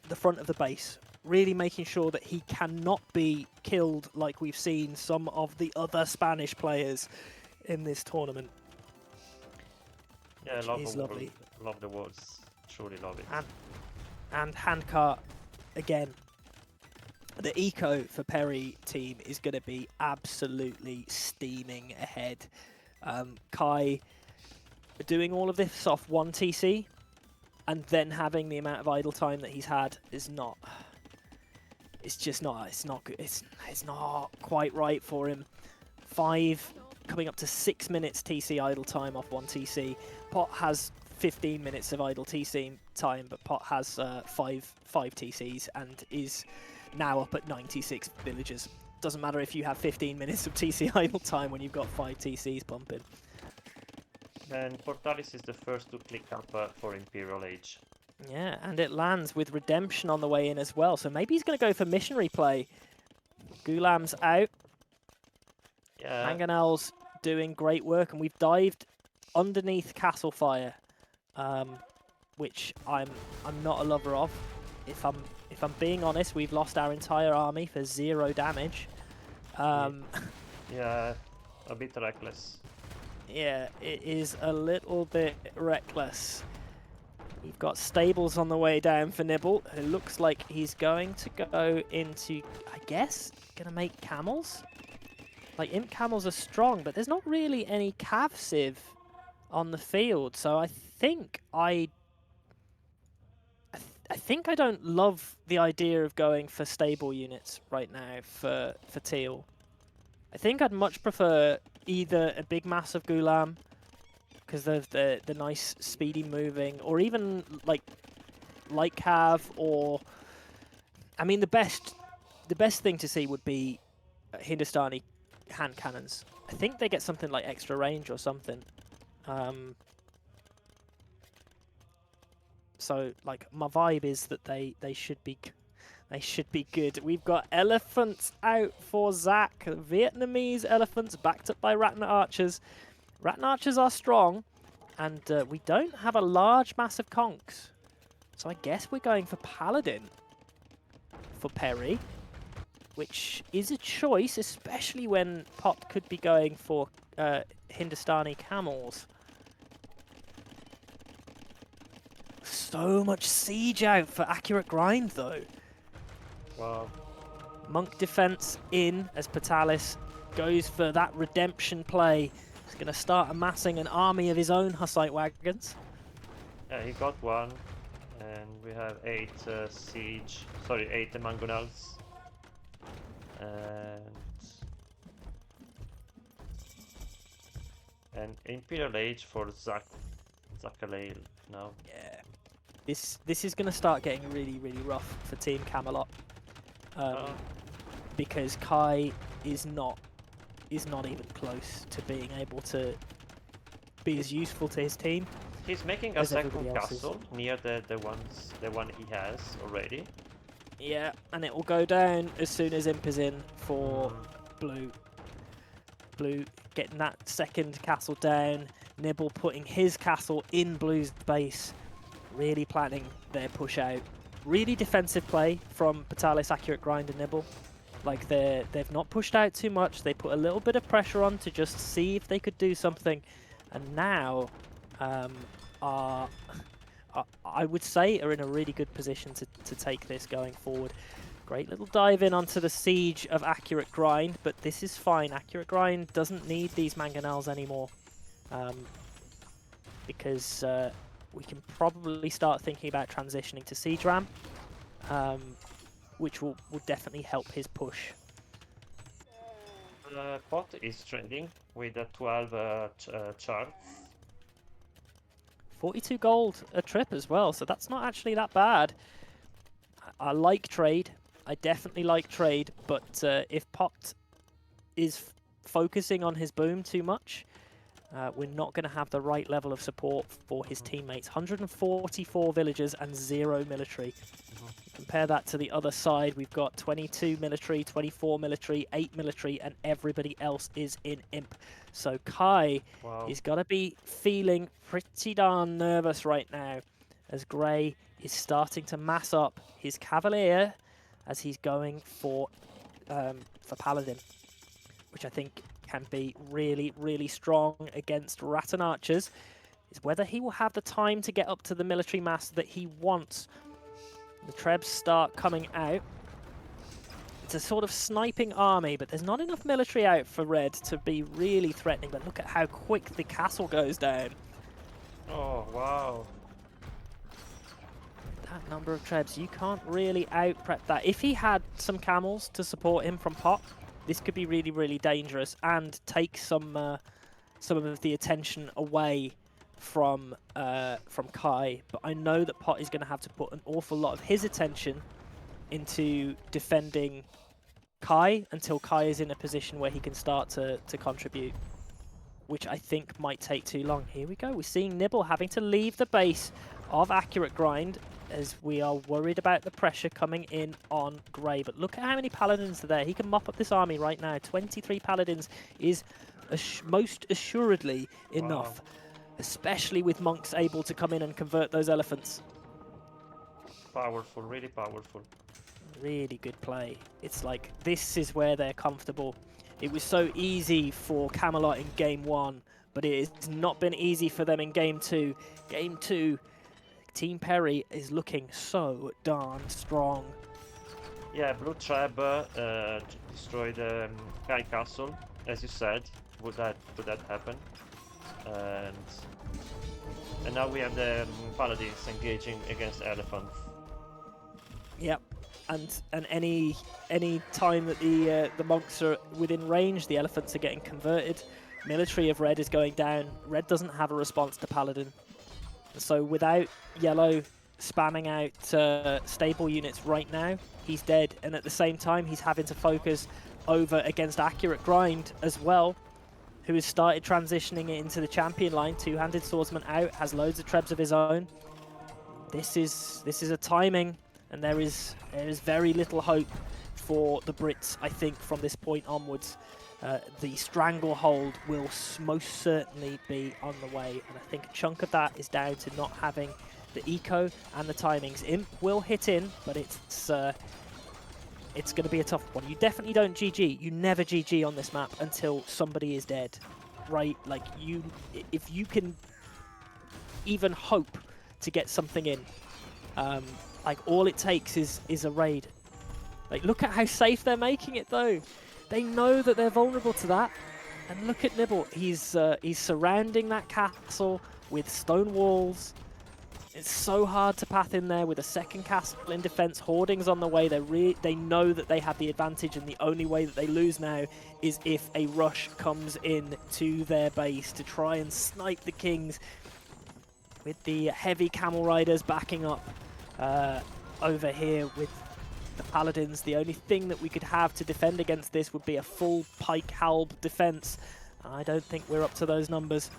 the front of the base, really making sure that he cannot be killed like we've seen some of the other Spanish players in this tournament. Yeah, I love is the lovely. Love the words. Truly love it. And handcart again. The eco for Perry team is going to be absolutely steaming ahead. Kai doing all of this off 1 TC and then having the amount of idle time that he's had is not. It's just not. It's not good. It's not quite right for him. 5 coming up to 6 minutes TC idle time off 1 TC. Pot has 15 minutes of idle TC time, but Pot has 5 TCs and is now up at 96 villagers. Doesn't matter if you have 15 minutes of TC idle time when you've got 5 TCs pumping. And Portalis is the first to click up for Imperial Age. Yeah, and it lands with Redemption on the way in as well, so maybe he's going to go for missionary play. Gulam's out. Yeah. Mangonel's doing great work, and we've dived underneath Castle Fire, which I'm not a lover of. If I'm being honest, we've lost our entire army for 0 damage. Yeah, a bit reckless. Yeah, it is a little bit reckless. We've got stables on the way down for Nibble. It looks like he's going to go into, I guess, gonna make camels. Like, imp camels are strong, but there's not really any cav civ on the field, so I think I don't love the idea of going for stable units right now for Teal. I think I'd much prefer either a big mass of Gulam because of the nice speedy moving, or even like light cav, or I mean the best thing to see would be Hindustani hand cannons. I think they get something like extra range or something. So like my vibe is that they should be good. We've got elephants out for Zach. Vietnamese elephants backed up by Ratna archers. Ratna archers are strong, and we don't have a large mass of conks. So I guess we're going for Paladin for Perry, which is a choice, especially when Pot could be going for Hindustani camels. So much siege out for accurate grind, though. Wow. Monk defense in as Patalis goes for that redemption play. He's going to start amassing an army of his own Hussite wagons. Yeah, he got one, and we have 8 siege. Sorry, 8 mangonels. And Imperial Age for Zakalail now. Yeah, this is going to start getting really rough for Team Camelot, because Kai is not even close to being able to be as useful to his team. He's making a second castle near the one he has already. Yeah, and it will go down as soon as Imp is in for Blue. Blue getting that second castle down. Nibble putting his castle in Blue's base. Really planning their push out. Really defensive play from Patalis, Accurate Grind, and Nibble. Like they've not pushed out too much. They put a little bit of pressure on to just see if they could do something. And now I would say are in a really good position to take this going forward. Great little dive in onto the siege of Accurate Grind, but this is fine. Accurate Grind doesn't need these mangonels anymore, because we can probably start thinking about transitioning to Siege Ram, which will definitely help his push. Pot is trading with a 12 charts. 42 gold a trip as well, so that's not actually that bad. I like trade. I definitely like trade, but if Pot is focusing on his boom too much, we're not going to have the right level of support for his teammates. 144 villagers and 0 military. Compare that to the other side. We've got 22 military, 24 military, 8 military, and everybody else is in Imp. So Kai is going to be feeling pretty darn nervous right now as Grey is starting to mass up his Cavalier as he's going for Paladin, which I think can be really strong against Rattan Archers. Is whether he will have the time to get up to the military mass that he wants. The Trebs start coming out. It's a sort of sniping army, but there's not enough military out for Red to be really threatening. But look at how quick the castle goes down. Oh, wow. That number of Trebs, you can't really out-prep that. If he had some camels to support him from Pot, this could be really dangerous and take some of the attention away from Kai. But I know that Pot is going to have to put an awful lot of his attention into defending Kai until Kai is in a position where he can start to contribute, which I think might take too long. Here we go. We're seeing Nibble having to leave the base of Accurate Grind as we are worried about the pressure coming in on Grey. But look at how many Paladins are there. He can mop up this army right now. 23 Paladins is most assuredly enough, especially with Monks able to come in and convert those elephants. Powerful, really powerful. Really good play. It's like, this is where they're comfortable. It was so easy for Camelot in Game 1, but it has not been easy for them in Game 2. Game 2, Team Perry is looking so darn strong. Yeah, Blue Trab destroyed Kai Castle, as you said. Would that happen? And now we have the Paladins engaging against Elephants. Yep. And any time that the monks are within range, the elephants are getting converted. military of red is going down. Red doesn't have a response to Paladin. So without yellow spamming out stable units right now, he's dead. And at the same time, he's having to focus over against accurate grind as well, who has started transitioning it into the champion line. Two-handed swordsman out, has loads of trebs of his own. This is a timing, and there is very little hope for the Brits, I think, from this point onwards. The stranglehold will most certainly be on the way, and I think a chunk of that is down to not having the eco and the timings. Imp will hit in, but it's going to be a tough one. You definitely don't GG. You never GG on this map until somebody is dead, right? Like, if you can even hope to get something in, like, all it takes is a raid. Like, look at how safe they're making it, though. They know that they're vulnerable to that. And look at Nibble. He's surrounding that castle with stone walls. It's so hard to path in there with a second castle in defense. Hoarding's on the way. They know that they have the advantage, and the only way that they lose now is if a rush comes in to their base to try and snipe the kings, with the heavy camel riders backing up over here with the paladins. The only thing that we could have to defend against this would be a full pike halb defense. I don't think we're up to those numbers.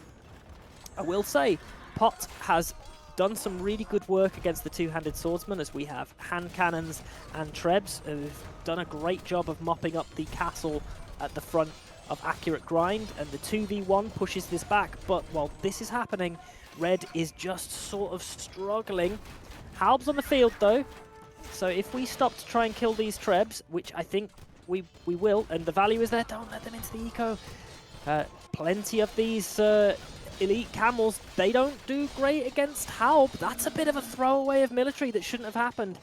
I will say, Pot has done some really good work against the two-handed swordsman, as we have hand cannons and trebs who've done a great job of mopping up the castle at the front of accurate grind, and the 2v1 pushes this back. But while this is happening, red is just sort of struggling. Halb's on the field though, so if we stop to try and kill these trebs, which I think we will, and the value is there, don't let them into the eco. Plenty of these elite camels, they don't do great against Halb. That's a bit of a throwaway of military that shouldn't have happened.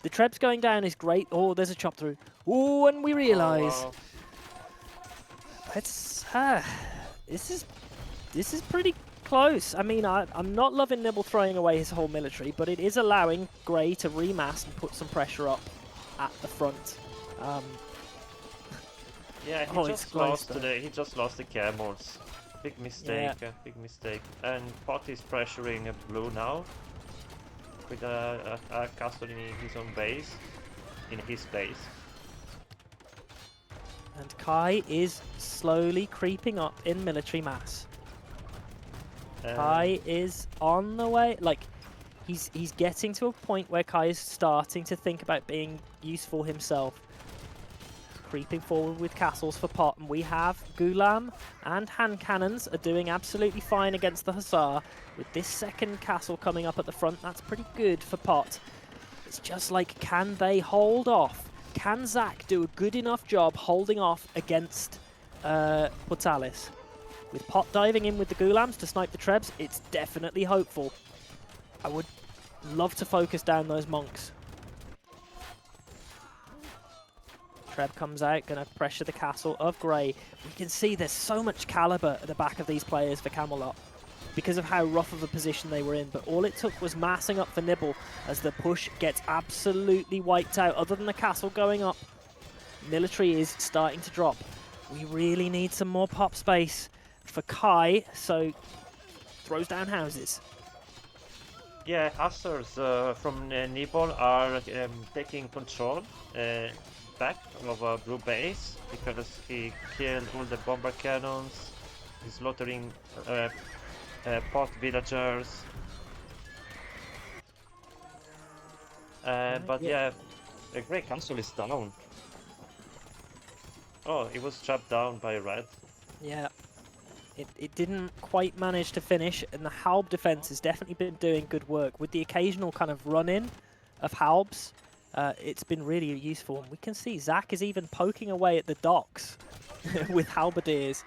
The trebs going down is great. Oh, there's a chop through. Oh, and we realise. Oh, wow. It's this is pretty close. I mean, I'm not loving Nibble throwing away his whole military, but it is allowing Grey to remass and put some pressure up at the front. Yeah, he just lost the camels. Big mistake, big mistake. And Pot is pressuring blue now with a castle in his own base, in his base. And Kai is slowly creeping up in military mass. Kai is on the way. Like, he's getting to a point where Kai is starting to think about being useful himself. Creeping forward with castles for Pot, and we have Gulam and hand cannons are doing absolutely fine against the Hussar. With this second castle coming up at the front, that's pretty good for Pot. It's just like, can they hold off? Can Zach do a good enough job holding off against Portalis? With Pot diving in with the Gulams to snipe the trebs, it's definitely hopeful. I would love to focus down those monks. Treb comes out, going to pressure the castle of Grey. We can see there's so much caliber at the back of these players for Camelot because of how rough of a position they were in, but all it took was massing up for Nibble as the push gets absolutely wiped out. Other than the castle going up, military is starting to drop. We really need some more pop space for Kai, so throws down houses. Yeah, Hussars from Nibble are taking control back of blue base because he killed all the bomber cannons. He's slaughtering Pot villagers. But yeah, a great castle is down. Oh, it was chopped down by red. Yeah. It didn't quite manage to finish, and the Halb defense has definitely been doing good work. With the occasional kind of run-in of Halbs, it's been really useful. And we can see Zach is even poking away at the docks with halberdiers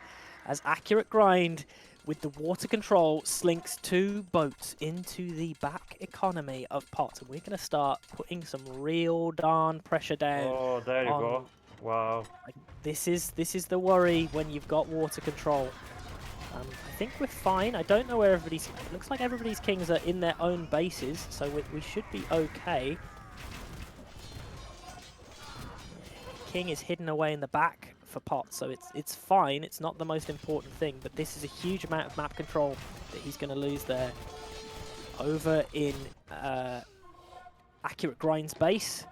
as accurate grind with the water control slinks 2 boats into the back economy of Pot. And we're going to start putting some real darn pressure down. Oh, there you go. Wow. Like, this is the worry when you've got water control. I think we're fine. I don't know where everybody's... It looks like everybody's kings are in their own bases, so we should be okay. King is hidden away in the back for Pot, so it's fine. It's not the most important thing, but this is a huge amount of map control that he's going to lose there. Over in Accurate Grind's base,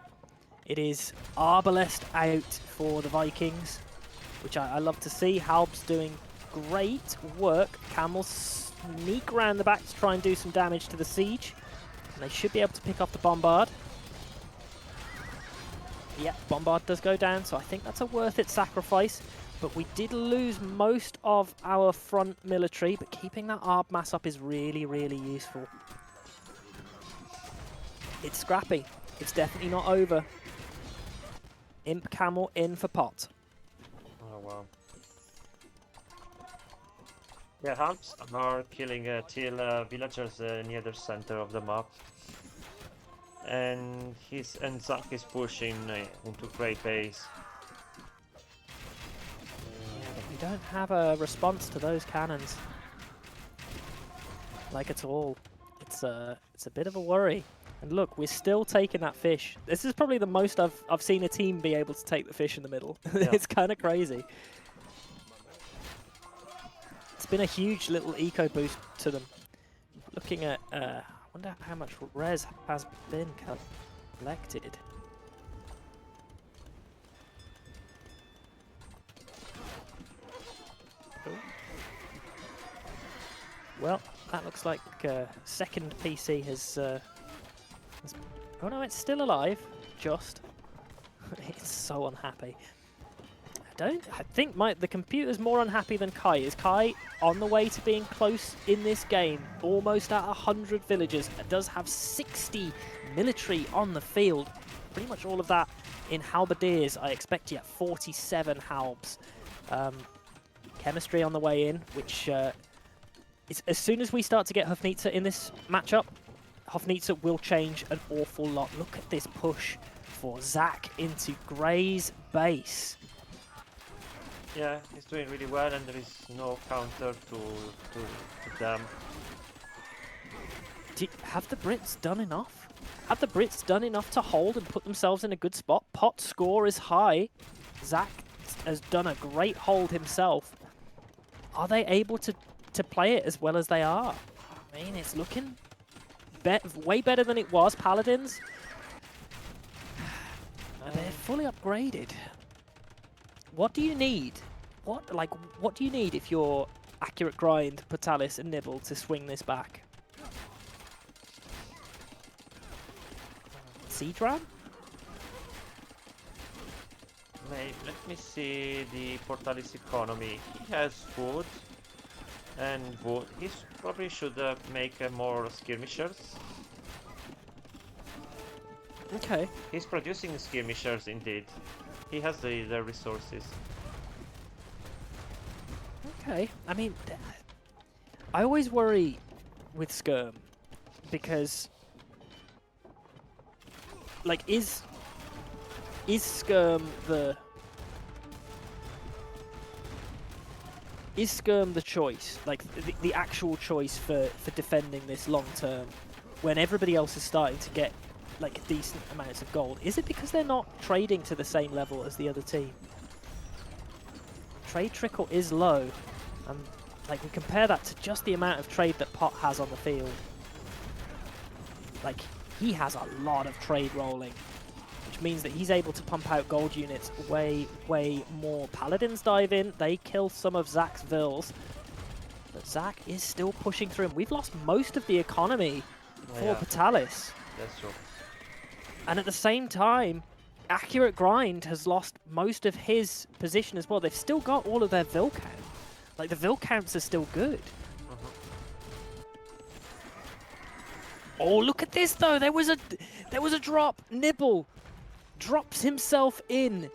it is Arbalest out for the Vikings, which I love to see. Halb's doing great work. Camels sneak around the back to try and do some damage to the siege. And they should be able to pick off the Bombard. Yeah, Bombard does go down, so I think that's a worth it sacrifice. But we did lose most of our front military, but keeping that Arb mass up is really, really useful. It's scrappy. It's definitely not over. Imp Camel in for Pot. Oh wow. Yeah, Humps are killing till villagers near the center of the map. And Zack is pushing into Grey base. Yeah, but we don't have a response to those cannons. Like at all. It's a bit of a worry. And look, we're still taking that fish. This is probably the most I've seen a team be able to take the fish in the middle. Yeah. It's kind of crazy. It's been a huge little eco boost to them. Looking at, I wonder how much res has been collected. Oh. Well, that looks like second PC has... Oh no, it's still alive. Just. It's so unhappy. I think the computer's more unhappy than Kai. Is Kai on the way to being close in this game? Almost at 100 villagers. It does have 60 military on the field. Pretty much all of that in halberdiers. I expect you at 47 halbs. Chemistry on the way in, which is as soon as we start to get Hypnos in this matchup, Hypnos will change an awful lot. Look at this push for Zack into Grey's base. Yeah, he's doing really well, and there is no counter to them. Have the Brits done enough? Have the Brits done enough to hold and put themselves in a good spot? Pot's score is high. Zack has done a great hold himself. Are they able to play it as well as they are? I mean, it's looking way better than it was. Paladins, they're fully upgraded. What do you need? What do you need if you're Accurate Grind, Portalis, and Nibble to swing this back? Seedram? Let me see the Portalis economy. He has food and wood. He probably should make more skirmishers. Okay. He's producing skirmishers indeed. He has the resources. Okay. I mean, I always worry with Skirm because, like, is Skirm the choice, like the actual choice for defending this long term when everybody else is starting to get like decent amounts of gold? Is it because they're not trading to the same level as the other team? Trade trickle is low, and like we compare that to just the amount of trade that Pot has on the field. Like, he has a lot of trade rolling, which means that he's able to pump out gold units way, way more. Paladins dive in, they kill some of Zack's vills, but Zack is still pushing through him. We've lost most of the economy for Portalis. That's true. And at the same time, Accurate Grind has lost most of his position as well. They've still got all of their vill count. Like, the vill counts are still good. Oh, look at this though. There was a drop. Nibble drops himself in,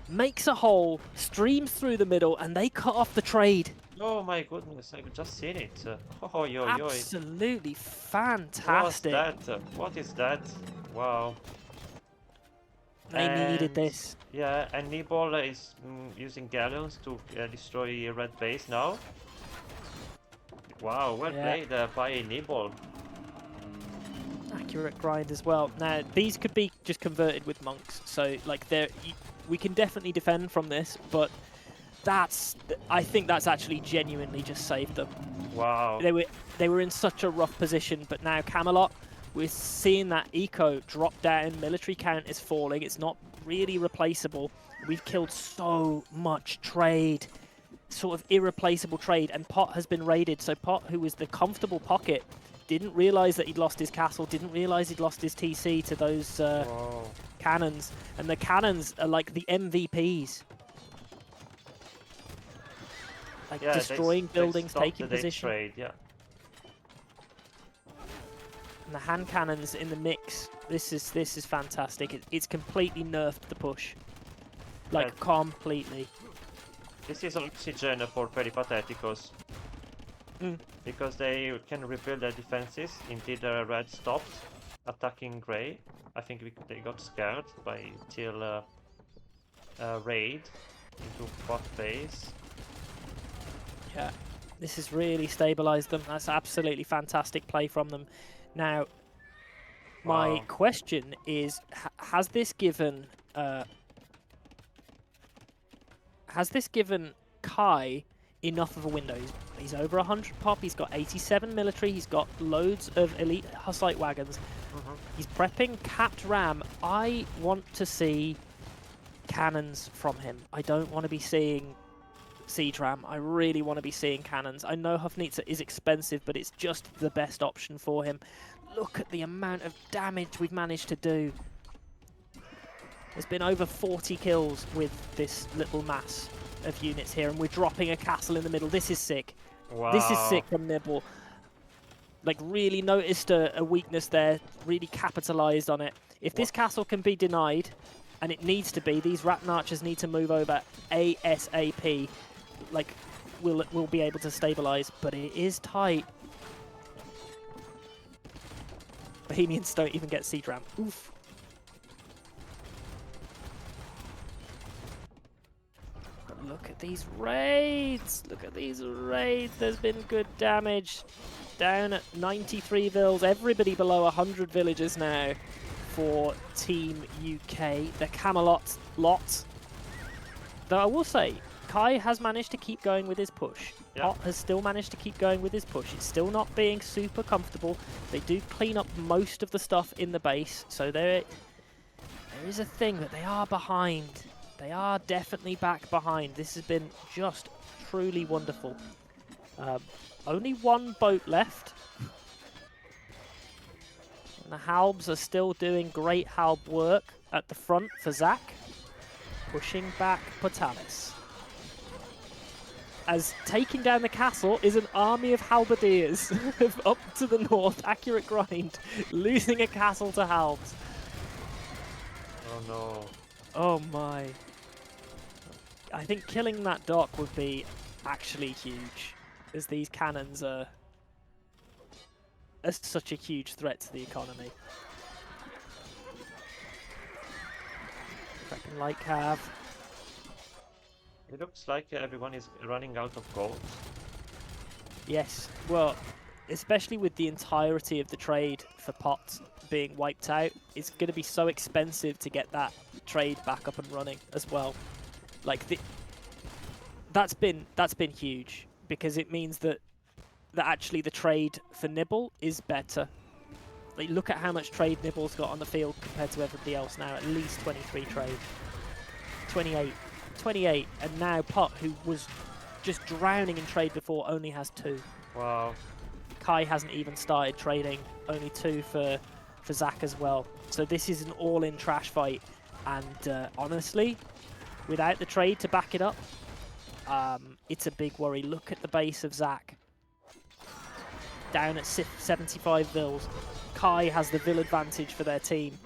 makes a hole, streams through the middle, and they cut off the trade. Oh my goodness, I've just seen it. Oh, yo, Absolutely fantastic. What's that? What is that? Wow. They needed this. Yeah, and Nibble is using galleons to destroy Red base now. Wow, well played by Nibble. Accurate Grind as well. Now, these could be just converted with monks, so like we can definitely defend from this, but I think that's actually genuinely just saved them. Wow. They were in such a rough position, but now Camelot, we're seeing that eco drop down, military count is falling, it's not really replaceable. We've killed so much trade, sort of irreplaceable trade, and Pot has been raided. So Pot, who was the comfortable pocket, didn't realize that he'd lost his castle, didn't realize he'd lost his TC to those cannons, and the cannons are like the MVPs. Like destroying buildings, taking position. Trade, yeah. And the hand cannons in the mix. This is fantastic. It's completely nerfed the push, like completely. This is oxygen for Peripatetikos. Because they can rebuild their defenses. Indeed, red stopped attacking grey. I think they got scared by till raid into bot base. Yeah, this has really stabilized them. That's absolutely fantastic play from them. Now, my question is, has this given Kai enough of a window? He's over 100 pop, he's got 87 military, he's got loads of elite Hussite wagons. He's prepping capped ram. I want to see cannons from him. I don't want to be seeing siege ram. I really want to be seeing cannons. I know Hypnos is expensive, but it's just the best option for him. Look at the amount of damage we've managed to do. There's been over 40 kills with this little mass of units here, and we're dropping a castle in the middle. This is sick. Wow. This is sick from Nibble. Like, really noticed a weakness there, really capitalized on it. If this castle can be denied, and it needs to be, these Rattan Archers need to move over ASAP. Like, we'll be able to stabilize, but it is tight. Bohemians don't even get siege ram. Oof. But look at these raids. Look at these raids. There's been good damage. Down at 93 vills. Everybody below 100 villagers now for Team UK. The Camelot lot. Though I will say, Kai has managed to keep going with his push. Pot has still managed to keep going with his push. It's still not being super comfortable. They do clean up most of the stuff in the base, so there is a thing that they are behind. They are definitely back behind. This has been just truly wonderful. Only one boat left. And the Halbs are still doing great Halb work at the front for Zach. Pushing back Potalis. As taking down the castle is an army of halberdiers up to the north. Accurate grind. Losing a castle to Halbs. Oh no. Oh my. I think killing that dock would be actually huge, as these cannons are such a huge threat to the economy. Prepping light cav. It looks like everyone is running out of gold. Yes, well, especially with the entirety of the trade for Pot being wiped out, it's going to be so expensive to get that trade back up and running as well. Like that's been huge, because it means that actually the trade for Nibble is better. Like, look at how much trade Nibble's got on the field compared to everybody else now. At least 23 trade, 28, and now Pot, who was just drowning in trade before, only has 2. Wow. Kai hasn't even started trading, only 2 for Zach as well. So this is an all-in trash fight, and honestly, without the trade to back it up, it's a big worry. Look at the base of Zach. Down at 75 vills. Kai has the vill advantage for their team.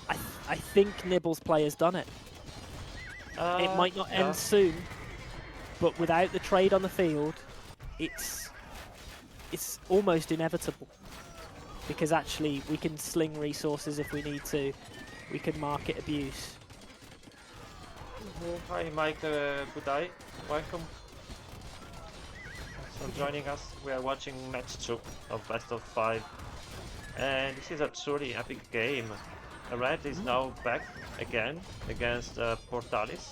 I think Nibble's play has done it. It might not end soon, but without the trade on the field, it's almost inevitable. Because actually, we can sling resources if we need to. We can market abuse. Hi Mike Budai, welcome. Thanks for joining us. We are watching match 2 of best of 5. And this is a truly epic game. Red is now back again against Portalis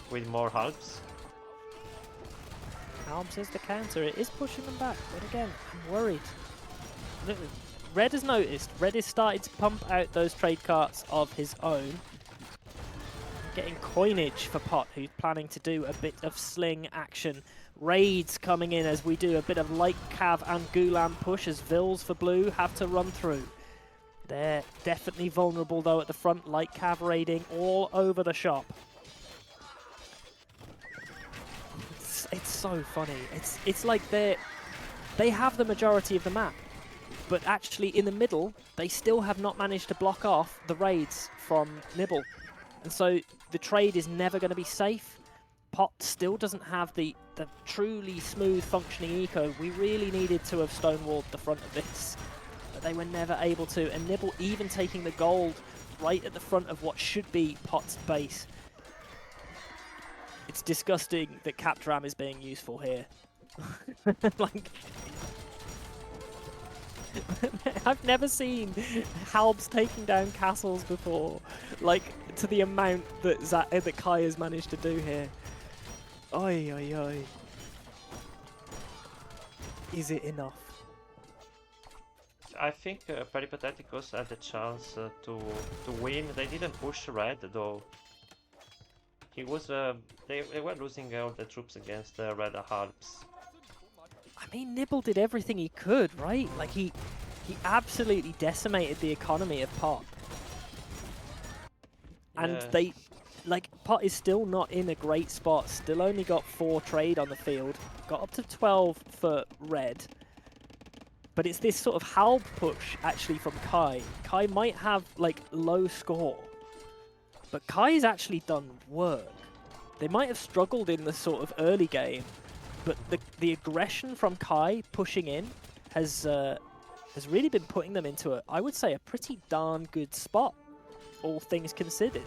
with more halbs. Halbs is the counter. It is pushing them back, but again, I'm worried. Red has noticed. Red is starting to pump out those trade carts of his own. Getting coinage for Pot, who's planning to do a bit of sling action. Raids coming in as we do a bit of light cav and gulam push as Vils for blue have to run through. They're definitely vulnerable though at the front. Light cav raiding all over the shop. It's so funny. It's like they have the majority of the map, but actually in the middle they still have not managed to block off the raids from Nibble, and so the trade is never going to be safe. Pot still doesn't have the truly smooth functioning eco. We really needed to have stonewalled the front of this, but they were never able to, and Nibble even taking the gold right at the front of what should be Pot's base. It's disgusting that Capdram is being useful here. Like, I've never seen Halbs taking down castles before, like to the amount that Kai has managed to do here. Oi, oi, oi. Is it enough? I think Peripatetikos had the chance to win. They didn't push red though. He was they were losing all the troops against red halbs. I mean, Nibble did everything he could, right? Like he absolutely decimated the economy of Pot. And Yeah. they, like, Pot is still not in a great spot. Still only got 4 trade on the field. Got up to 12 for red. But it's this sort of halb push, actually, from Kai. Kai might have, like, low score. But Kai's actually done work. They might have struggled in the sort of early game. But the aggression from Kai pushing in has really been putting them into, I would say, a pretty darn good spot, all things considered.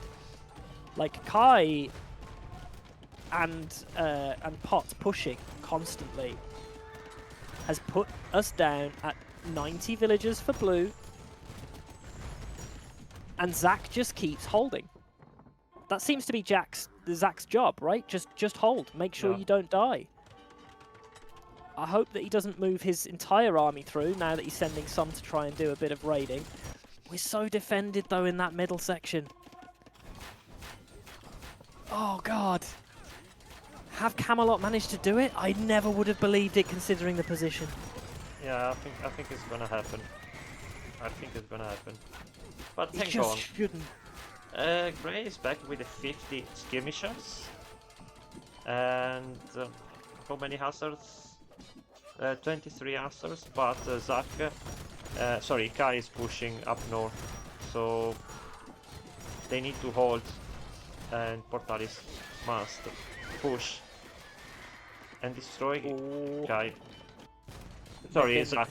Like, Kai and Pot pushing constantly has put us down at 90 villagers for blue, and Zach just keeps holding. That seems to be Zach's job, right? Just hold. Make sure you don't die. I hope that he doesn't move his entire army through now that he's sending some to try and do a bit of raiding. We're so defended, though, in that middle section. Oh, God. Have Camelot managed to do it? I never would have believed it, considering the position. Yeah, I think it's gonna happen. I think it's gonna happen. But It hang just on. shouldn't. Grey is back with the 50 skirmishers. And how many hussars? 23 hussars, but Zach, sorry, Kai is pushing up north, so they need to hold, and Portalis must push and destroy Kai. Sorry, Zach.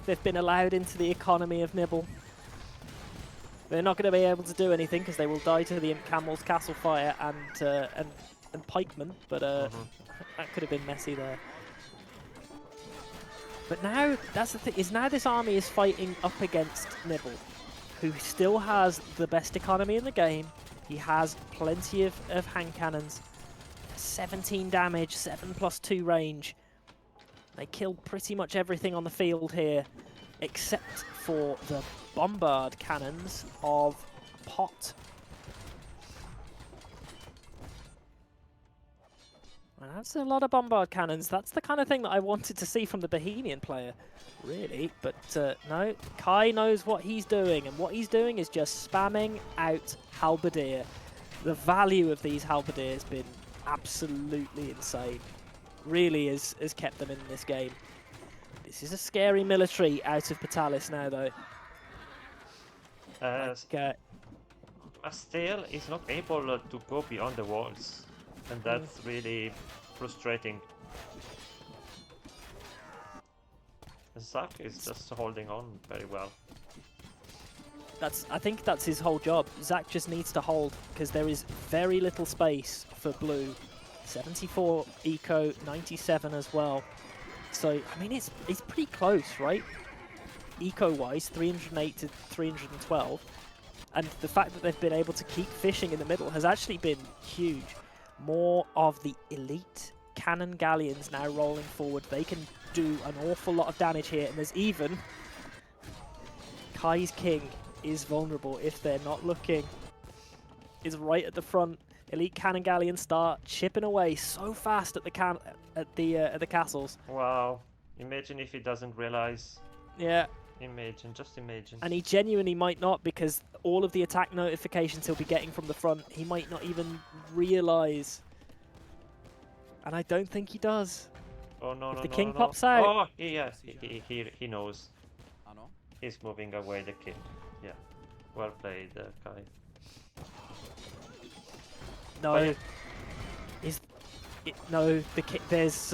They've been allowed into the economy of Nibble. They're not going to be able to do anything because they will die to the Imp Camel's Castle Fire and Pikemen, but that could have been messy there. But now, that's the thing, is now this army is fighting up against Nibble, who still has the best economy in the game. He has plenty of hand cannons. 17 damage, 7+2 range. They killed pretty much everything on the field here, except for the bombard cannons of Pot. And that's a lot of bombard cannons. That's the kind of thing that I wanted to see from the Bohemian player, really. But no, Kai knows what he's doing, and what he's doing is just spamming out halberdier. The value of these halberdiers has been absolutely insane. Really has kept them in this game. This is a scary military out of Patalis now, though. Still, he's not able to go beyond the walls, and that's really frustrating. Zach is just holding on very well. I think that's his whole job. Zach just needs to hold, because there is very little space for blue. 74 eco, 97 as well. So, I mean, it's pretty close, right? eco-wise, 308 to 312. And the fact that they've been able to keep fishing in the middle has actually been huge. More of the elite cannon galleons now rolling forward. They can do an awful lot of damage here. And there's even... Kai's king is vulnerable if they're not looking. Is right at the front. Elite cannon galleons start chipping away so fast at the castles. Wow. Imagine if he doesn't realize. Yeah. Imagine, just imagine. And he genuinely might not, because all of the attack notifications he'll be getting from the front, he might not even realize. And I don't think he does. Oh no, If no, the no, king no, no. pops out. Oh, yes, he knows. He's moving away the king. Yeah. Well played, Kai. No. No, there's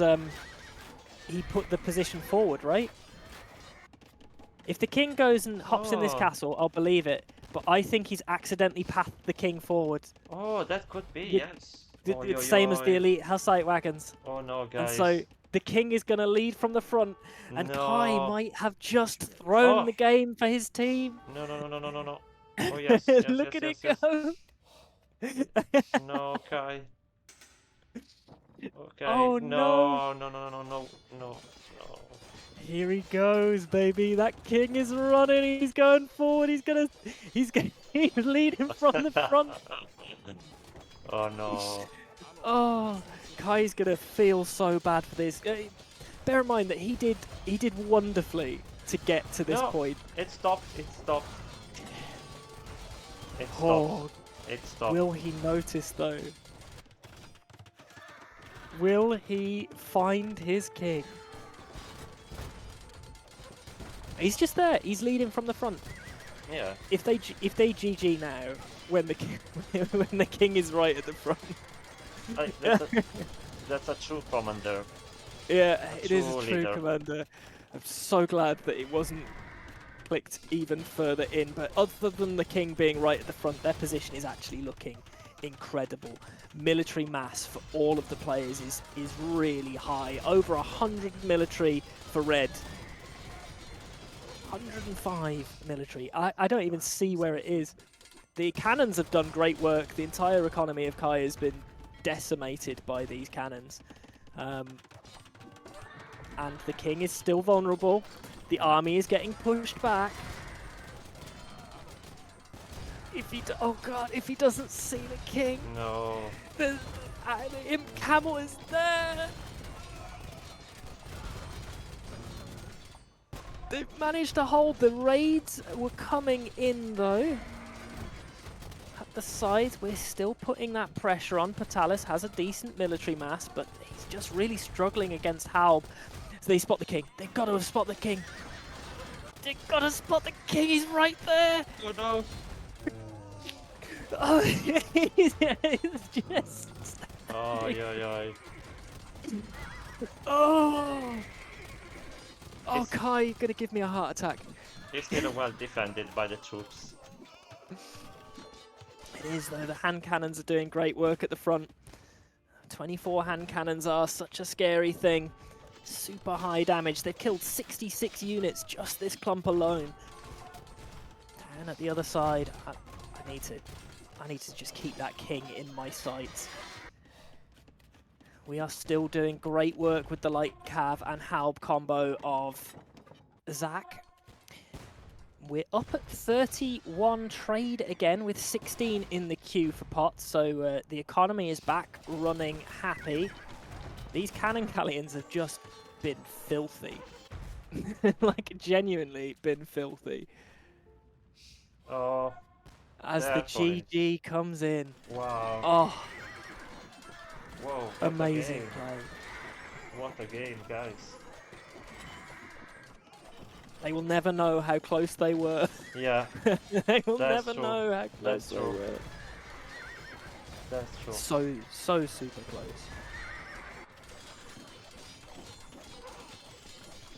he put the position forward, right? If the king goes and hops in this castle, I'll believe it. But I think he's accidentally pathed the king forward. Oh, that could be, yes. It's same as the elite Hussite wagons. Oh no, guys. And so the king is going to lead from the front, and Kai might have just thrown the game for his team. No, no, no, no, no, no. Oh yes, yes, Look yes, at yes, it go. No, Kai. Okay. Oh no, no, no, no, no, no, no. Here he goes, baby. That king is running. He's going forward. He's leading from the front. Oh no. Oh, Kai's gonna feel so bad for this. Bear in mind that he did wonderfully to get to this point. It stopped. It stopped. It stopped. Oh, it stopped. Will he notice though? Will he find his king? He's just there. He's leading from the front. Yeah. If they GG now, when the when the king is right at the front. That's a true commander. Yeah, it is a true leader. commander. I'm so glad that it wasn't clicked even further in. But other than the king being right at the front, their position is actually looking incredible. Military mass for all of the players is really high. Over 100 military for red. 105 military. I don't even see where it is. The cannons have done great work. The entire economy of Kai has been decimated by these cannons. And the king is still vulnerable. The army is getting pushed back. Oh god, if he doesn't see the king. No. The imp camel is there. They've managed to hold. The raids were coming in though. At the sides, we're still putting that pressure on. Patalis has a decent military mass, but he's just really struggling against Halb. So they spot the king. They've got to spot the king. They've got to spot the king. He's right there. Oh no. Oh, he's just... Oh, yeah. Oh! Oh, Kai, you're gonna give me a heart attack. He's still well defended by the troops. It is, though. The hand cannons are doing great work at the front. 24 hand cannons are such a scary thing. Super high damage. They've killed 66 units just this clump alone. And at the other side, I need to just keep that king in my sights. We are still doing great work with the light cav and Halb combo of Zach. We're up at 31 trade again with 16 in the queue for pots, so the economy is back running happy. These cannon galleons have just been filthy. Like, genuinely been filthy. Oh. As the GG comes in. Wow. Oh. Whoa. Amazing play. What a game, guys. They will never know how close they were. Yeah. They will That's never true. know how close That's they true. were. That's true. So super close.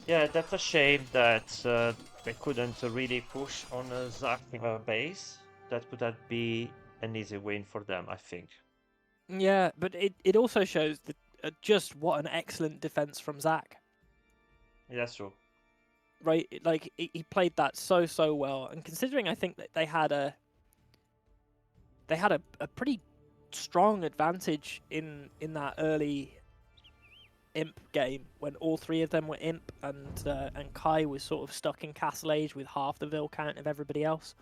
Yeah, that's a shame that they couldn't really push on Zach base. That would be an easy win for them, I think. Yeah, but it also shows that just what an excellent defense from Zach. That's true. right? Like he played that so well, and considering I think that they had a pretty strong advantage in that early imp game when all three of them were imp, and Kai was sort of stuck in Castle Age with half the vill count of everybody else.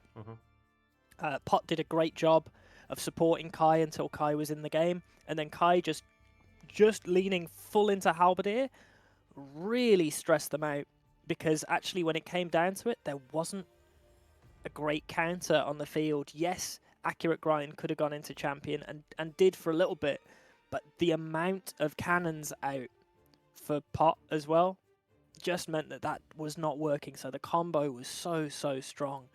Pot did a great job of supporting Kai until Kai was in the game, and then Kai just leaning full into Halberdier really stressed them out, because actually when it came down to it, there wasn't a great counter on the field. Yes, accurate grind could have gone into champion and did for a little bit, but the amount of cannons out for Pot as well just meant that was not working. So the combo was so strong.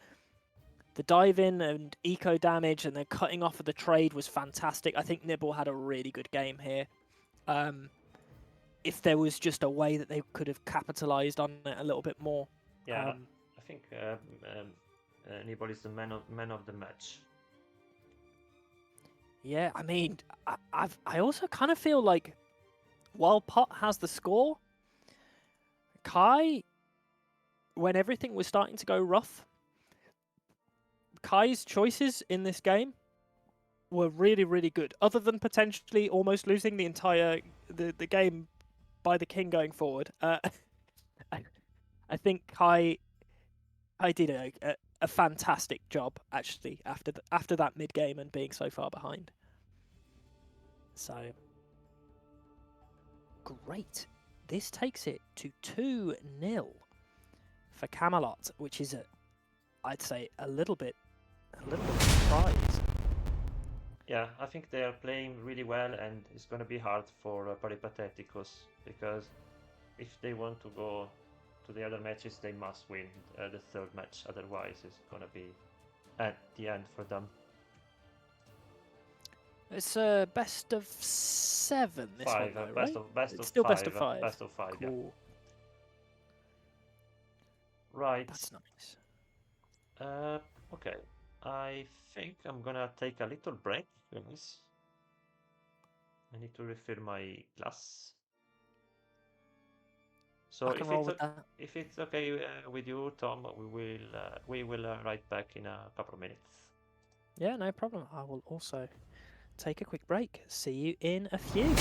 The dive in and eco damage and then cutting off of the trade was fantastic. I think Nibble had a really good game here. If there was just a way that they could have capitalized on it a little bit more. Yeah, I think Nibble is the man of the match. Yeah, I mean, I also kind of feel like while Pot has the score, Kai, when everything was starting to go rough, Kai's choices in this game were really good. Other than potentially almost losing the entire the game by the king going forward, I think Kai did a fantastic job actually after that mid game and being so far behind. So great. This takes it to 2-0 for Camelot, which is I'd say a little bit surprised. Yeah, I think they are playing really well, and it's going to be hard for Peripatetikos, because if they want to go to the other matches, they must win the third match. Otherwise, it's going to be at the end for them. It's a best of 7. This Five, one, though, right? best It's of still five, best of 5. best of five. Cool. Yeah. Right. That's nice. Okay. I think I'm gonna take a little break, guys. I need to refill my glass. So I can roll with that. if it's okay with you, Tom, we will right back in a couple of minutes. Yeah, no problem. I will also take a quick break. See you in a few.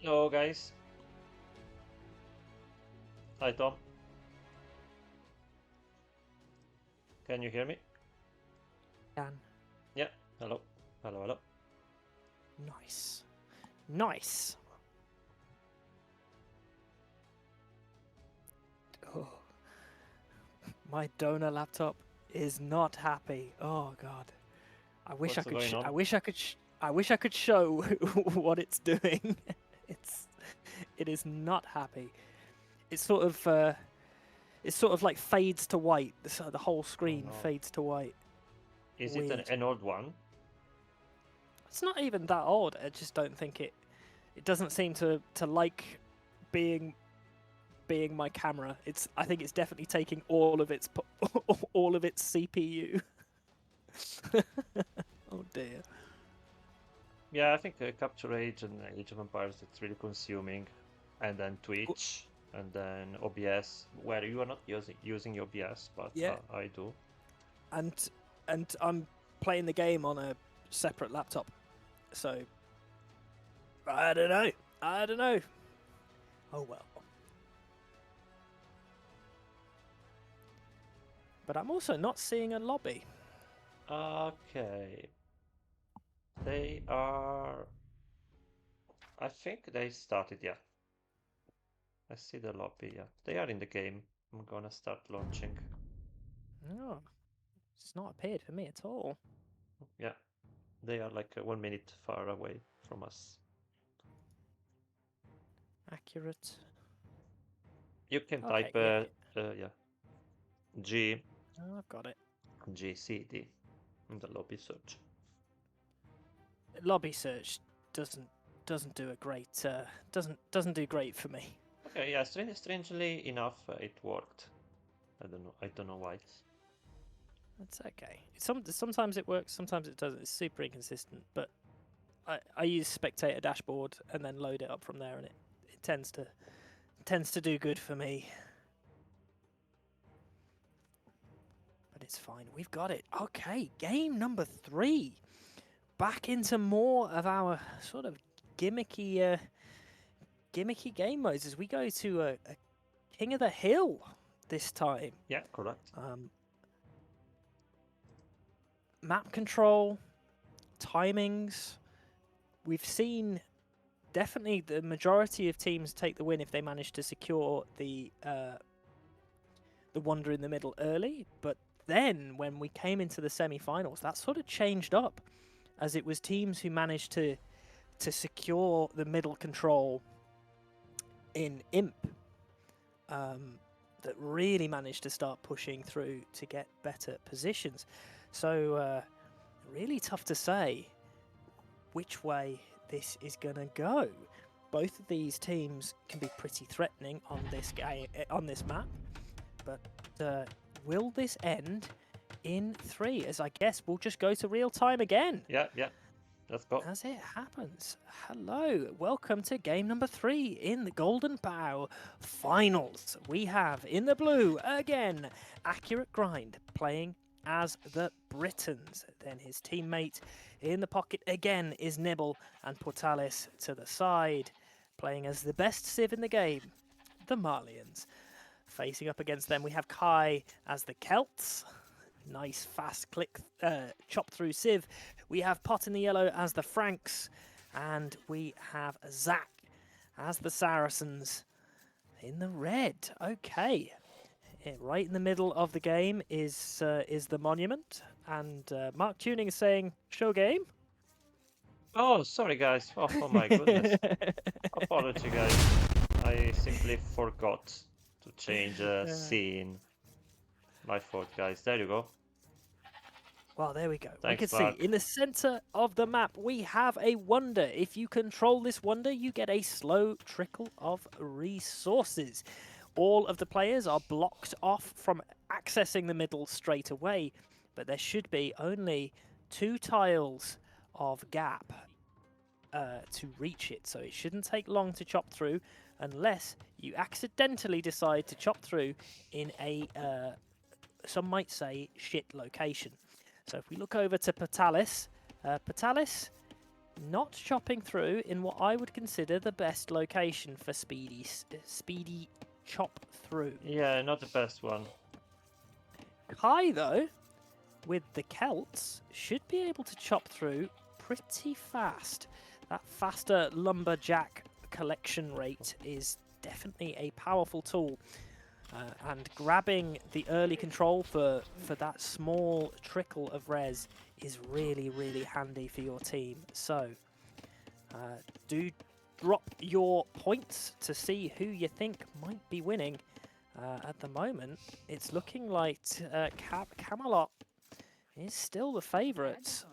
Hello, guys. Hi, Tom. Can you hear me? Dan. Yeah. Hello. Hello, hello. Nice. Nice. Oh. My donor laptop is not happy. Oh god. I wish What's I could going on? I wish I could I wish I could show what it's doing. It is not happy. It's sort of like fades to white. The whole screen no. fades to white. Is Weird. it an old one? It's not even that old. I just don't think it doesn't seem to like being my camera. I think it's definitely taking all of its CPU. Oh dear. Yeah, I think Capture Age and Age of Empires, it's really consuming. And then Twitch, and then OBS, where you are not using OBS, but Yeah. I do. And I'm playing the game on a separate laptop, so I don't know. Oh well. But I'm also not seeing a lobby. Okay. They are... I think they started, yeah. I see the lobby, yeah. They are in the game. I'm gonna start launching. No, it's not appeared for me at all. Yeah. They are like 1 minute far away from us. Accurate. You can Okay, type, yeah. G Oh, I've got it. GCD in the lobby search. Lobby search doesn't do a great doesn't do great for me. Okay, yeah, strangely enough, it worked. I don't know why. That's okay. Sometimes it works, sometimes it doesn't. It's super inconsistent, but I use spectator dashboard and then load it up from there, and it tends to do good for me. But it's fine. We've got it. Okay, game number 3. Back into more of our sort of gimmicky game modes as we go to a King of the Hill this time. Yeah, correct. Map control, timings. We've seen definitely the majority of teams take the win if they manage to secure the wonder in the middle early, but then when we came into the semi-finals, that sort of changed up, as it was teams who managed to secure the middle control in Imp that really managed to start pushing through to get better positions. So really tough to say which way this is going to go. Both of these teams can be pretty threatening on this map, but will this end in 3? As I guess we'll just go to real time again. Yeah, let's go. As it happens. Hello, welcome to game number 3 in the Golden Bough finals. We have in the blue again Accurate Grind playing as the Britons. Then his teammate in the pocket again is Nibble, and Portalis to the side playing as the best Civ in the game, the Marlians. Facing up against them we have Kai as the Celts. Nice fast click chop through Civ. We have Pot in the yellow as the Franks, and we have Zach as the Saracens in the red. Okay, right in the middle of the game is the Monument, and Mark Tuning is saying show game. Oh, sorry guys. Oh my goodness. Apology guys. I simply forgot to change scene. My fault guys. There you go. Well, there we go. Thanks, we can Mark. see in the center of the map we have a wonder. If you control this wonder, you get a slow trickle of resources. All of the players are blocked off from accessing the middle straight away, but there should be only 2 tiles of gap to reach it, so it shouldn't take long to chop through unless you accidentally decide to chop through in a some might say shit location. So if we look over to Portalis, Portalis, not chopping through in what I would consider the best location for speedy chop through. Yeah, not the best one. Kai, though, with the Celts, should be able to chop through pretty fast. That faster lumberjack collection rate is definitely a powerful tool. And grabbing the early control for that small trickle of res is really, really handy for your team. So do drop your points to see who you think might be winning. At the moment, it's looking like Camelot is still the favourite.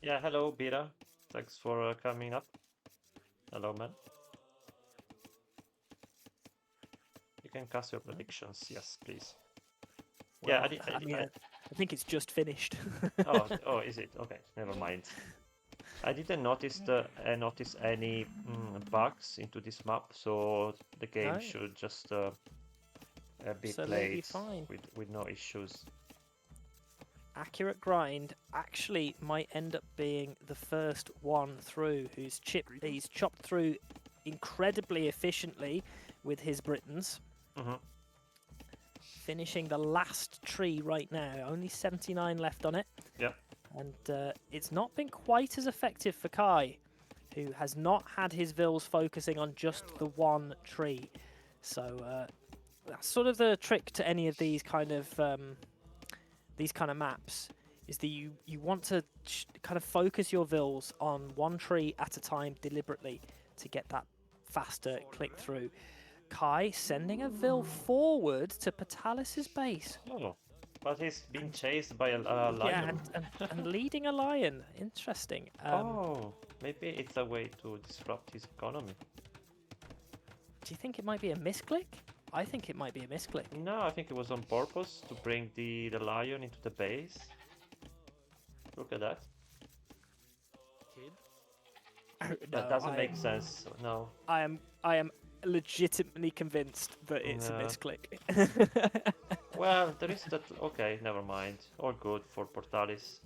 Yeah, hello, Bira. Thanks for coming up. Hello, man. You can cast your predictions. Yes, please. Well, Yeah, I think it's just finished. oh, is it? Okay, never mind. I didn't notice notice any bugs into this map, so the game No. should just be Absolutely played fine. with no issues. Accurate Grind actually might end up being the first one through who's chopped through incredibly efficiently with his Britons. Finishing the last tree right now. Only 79 left on it. Yeah. And it's not been quite as effective for Kai, who has not had his Vils focusing on just the one tree. So that's sort of the trick to any of these kind of maps, is that you want to kind of focus your Vils on one tree at a time deliberately to get that faster click through. Kai sending a Vil forward to Patalis's base. Oh, but he's being chased by a lion. Yeah, and leading a lion. Interesting. Oh, maybe it's a way to disrupt his economy. Do you think it might be a misclick? I think it might be a misclick. No, I think it was on purpose to bring the lion into the base. Look at that. That doesn't make sense. No. I am legitimately convinced that it's a misclick. Well, there is that. Okay, never mind. All good for Portalis.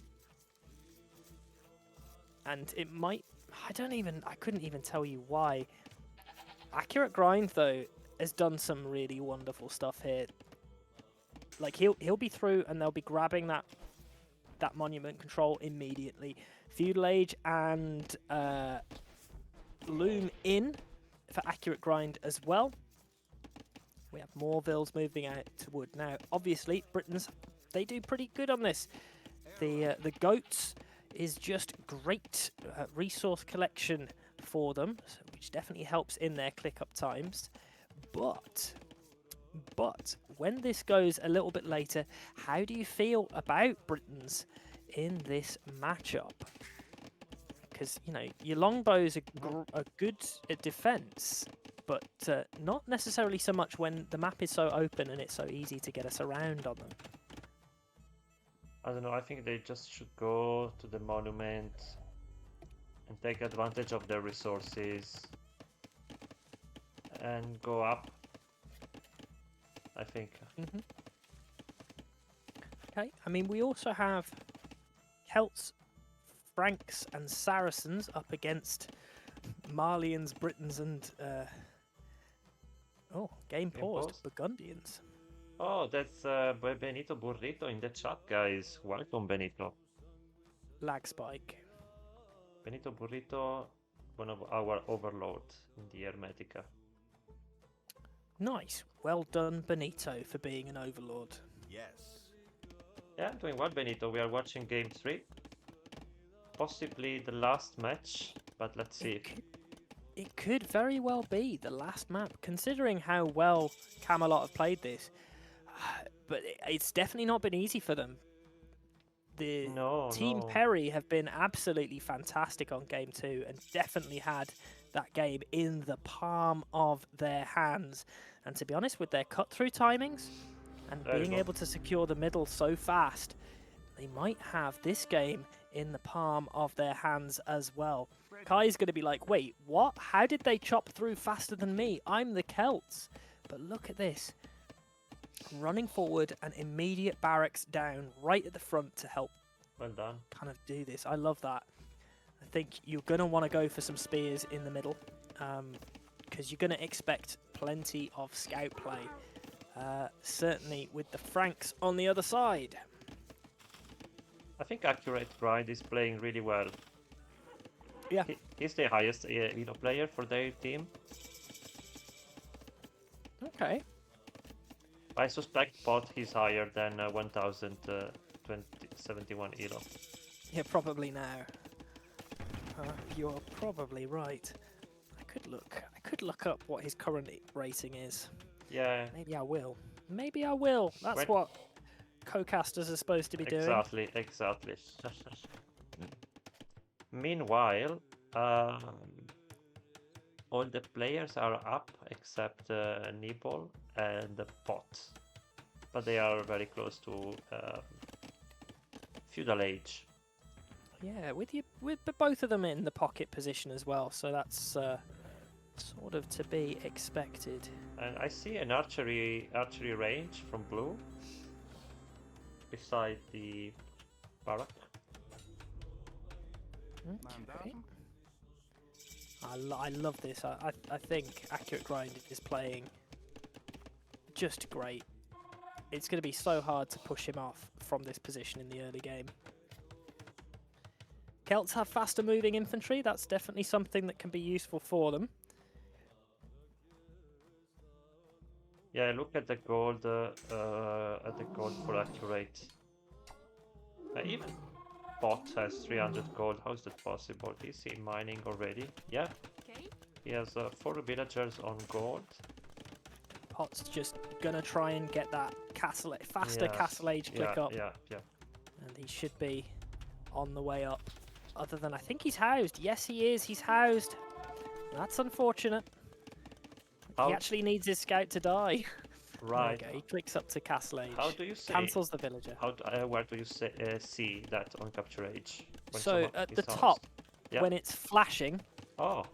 And it might. I couldn't even tell you why. Accurate Grind though has done some really wonderful stuff here. Like he'll be through and they'll be grabbing that monument control immediately. Feudal Age and Loom in for Accurate Grind as well. We have more Vils moving out to wood now. Obviously, Britons, they do pretty good on this. The goats is just great resource collection for them, which definitely helps in their click-up times. But when this goes a little bit later, how do you feel about Britons in this matchup? Because, you know, your longbows are good at defense, but not necessarily so much when the map is so open and it's so easy to get us around on them. I don't know, I think they just should go to the monument and take advantage of their resources and go up, I think. Okay, I mean, we also have Celts, Franks and Saracens up against Malians, Britons and game paused, Burgundians. Oh, that's Benito Burrito in the chat, guys. Welcome, Benito. Lag spike. Benito Burrito, one of our overlord in the Hermetica. Nice. Well done, Benito, for being an overlord. Yes. Yeah, I'm doing well, Benito. We are watching game 3. Possibly the last match, but let's see. It could very well be the last map, considering how well Camelot have played this. But it's definitely not been easy for them. The Team Perry have been absolutely fantastic on game 2 and definitely had that game in the palm of their hands. And to be honest, with their cut-through timings and being able to secure the middle so fast, they might have this game in the palm of their hands as well. Kai's going to be like, wait, what? How did they chop through faster than me? I'm the Celts. But look at this. Running forward and immediate barracks down right at the front to help well done. kind of do this. I love that. I think you're going to want to go for some spears in the middle, because you're going to expect plenty of scout play, certainly with the Franks on the other side. I think Accurate Grind is playing really well. Yeah. He's the highest player for their team. Okay. I suspect Pot he's higher than 1071 elo. Yeah, probably now. You're probably right. I could look up what his current rating is. Yeah. Maybe I will. Maybe I will. That's what co-casters are supposed to be doing. Exactly. Meanwhile, all the players are up except Nibble and the Pot, but they are very close to feudal age. Yeah, with both of them in the pocket position as well, so that's sort of to be expected. And I see an archery range from blue beside the barrack. Okay. I love this. I think Accurate Grind is playing just great. It's going to be so hard to push him off from this position in the early game. Celts have faster moving infantry. That's definitely something that can be useful for them. Yeah, look at the gold. For Accurate. Even Bot has 300 gold. How is that possible? Is he mining already? Yeah. Okay. He has 4 villagers on gold. Pot's just gonna try and get that faster castle age click up. Yeah. And he should be on the way up. Other than I think he's housed. Yes, he is. He's housed. That's unfortunate. He actually needs his scout to die. Right. There we go. He clicks up to castle age. How do you say? Cancels the villager. Where do you see that on capture age? So at the top, yeah. when it's flashing. Oh,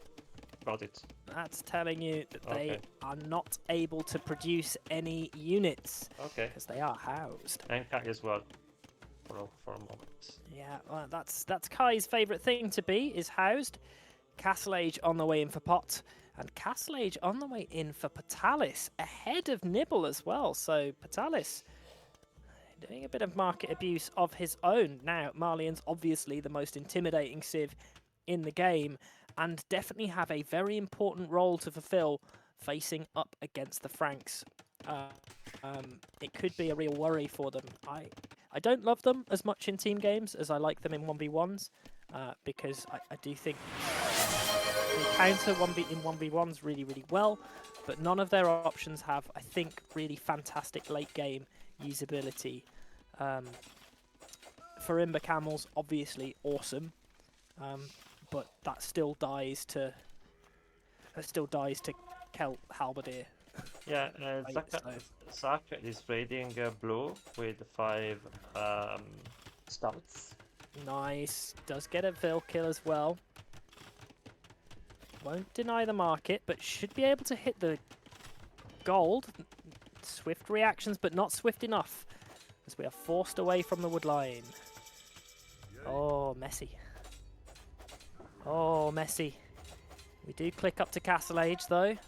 got it. That's telling you that they are not able to produce any units. Okay. Because they are housed. And Kai as well. For a moment. Yeah, well, that's Kai's favourite thing to be, is housed. Castle Age on the way in for Pot. And Castle Age on the way in for Patalis, ahead of Nibble as well. So Patalis doing a bit of market abuse of his own. Now, Marlian's obviously the most intimidating civ in the game, and definitely have a very important role to fulfill facing up against the Franks. It could be a real worry for them. I don't love them as much in team games as I like them in 1v1s, because I do think they counter in 1v1s really, really well, but none of their options have, I think, really fantastic late game usability. Farimba Camels, obviously awesome, but that still dies to Celt Halberdier. Yeah, Saka is raiding blue with 5 stouts. Nice. Does get a Vil kill as well. Won't deny the market, but should be able to hit the gold. Swift reactions, but not swift enough, as we are forced away from the wood line. Oh, messy. Oh, messy. We do click up to Castle Age, though.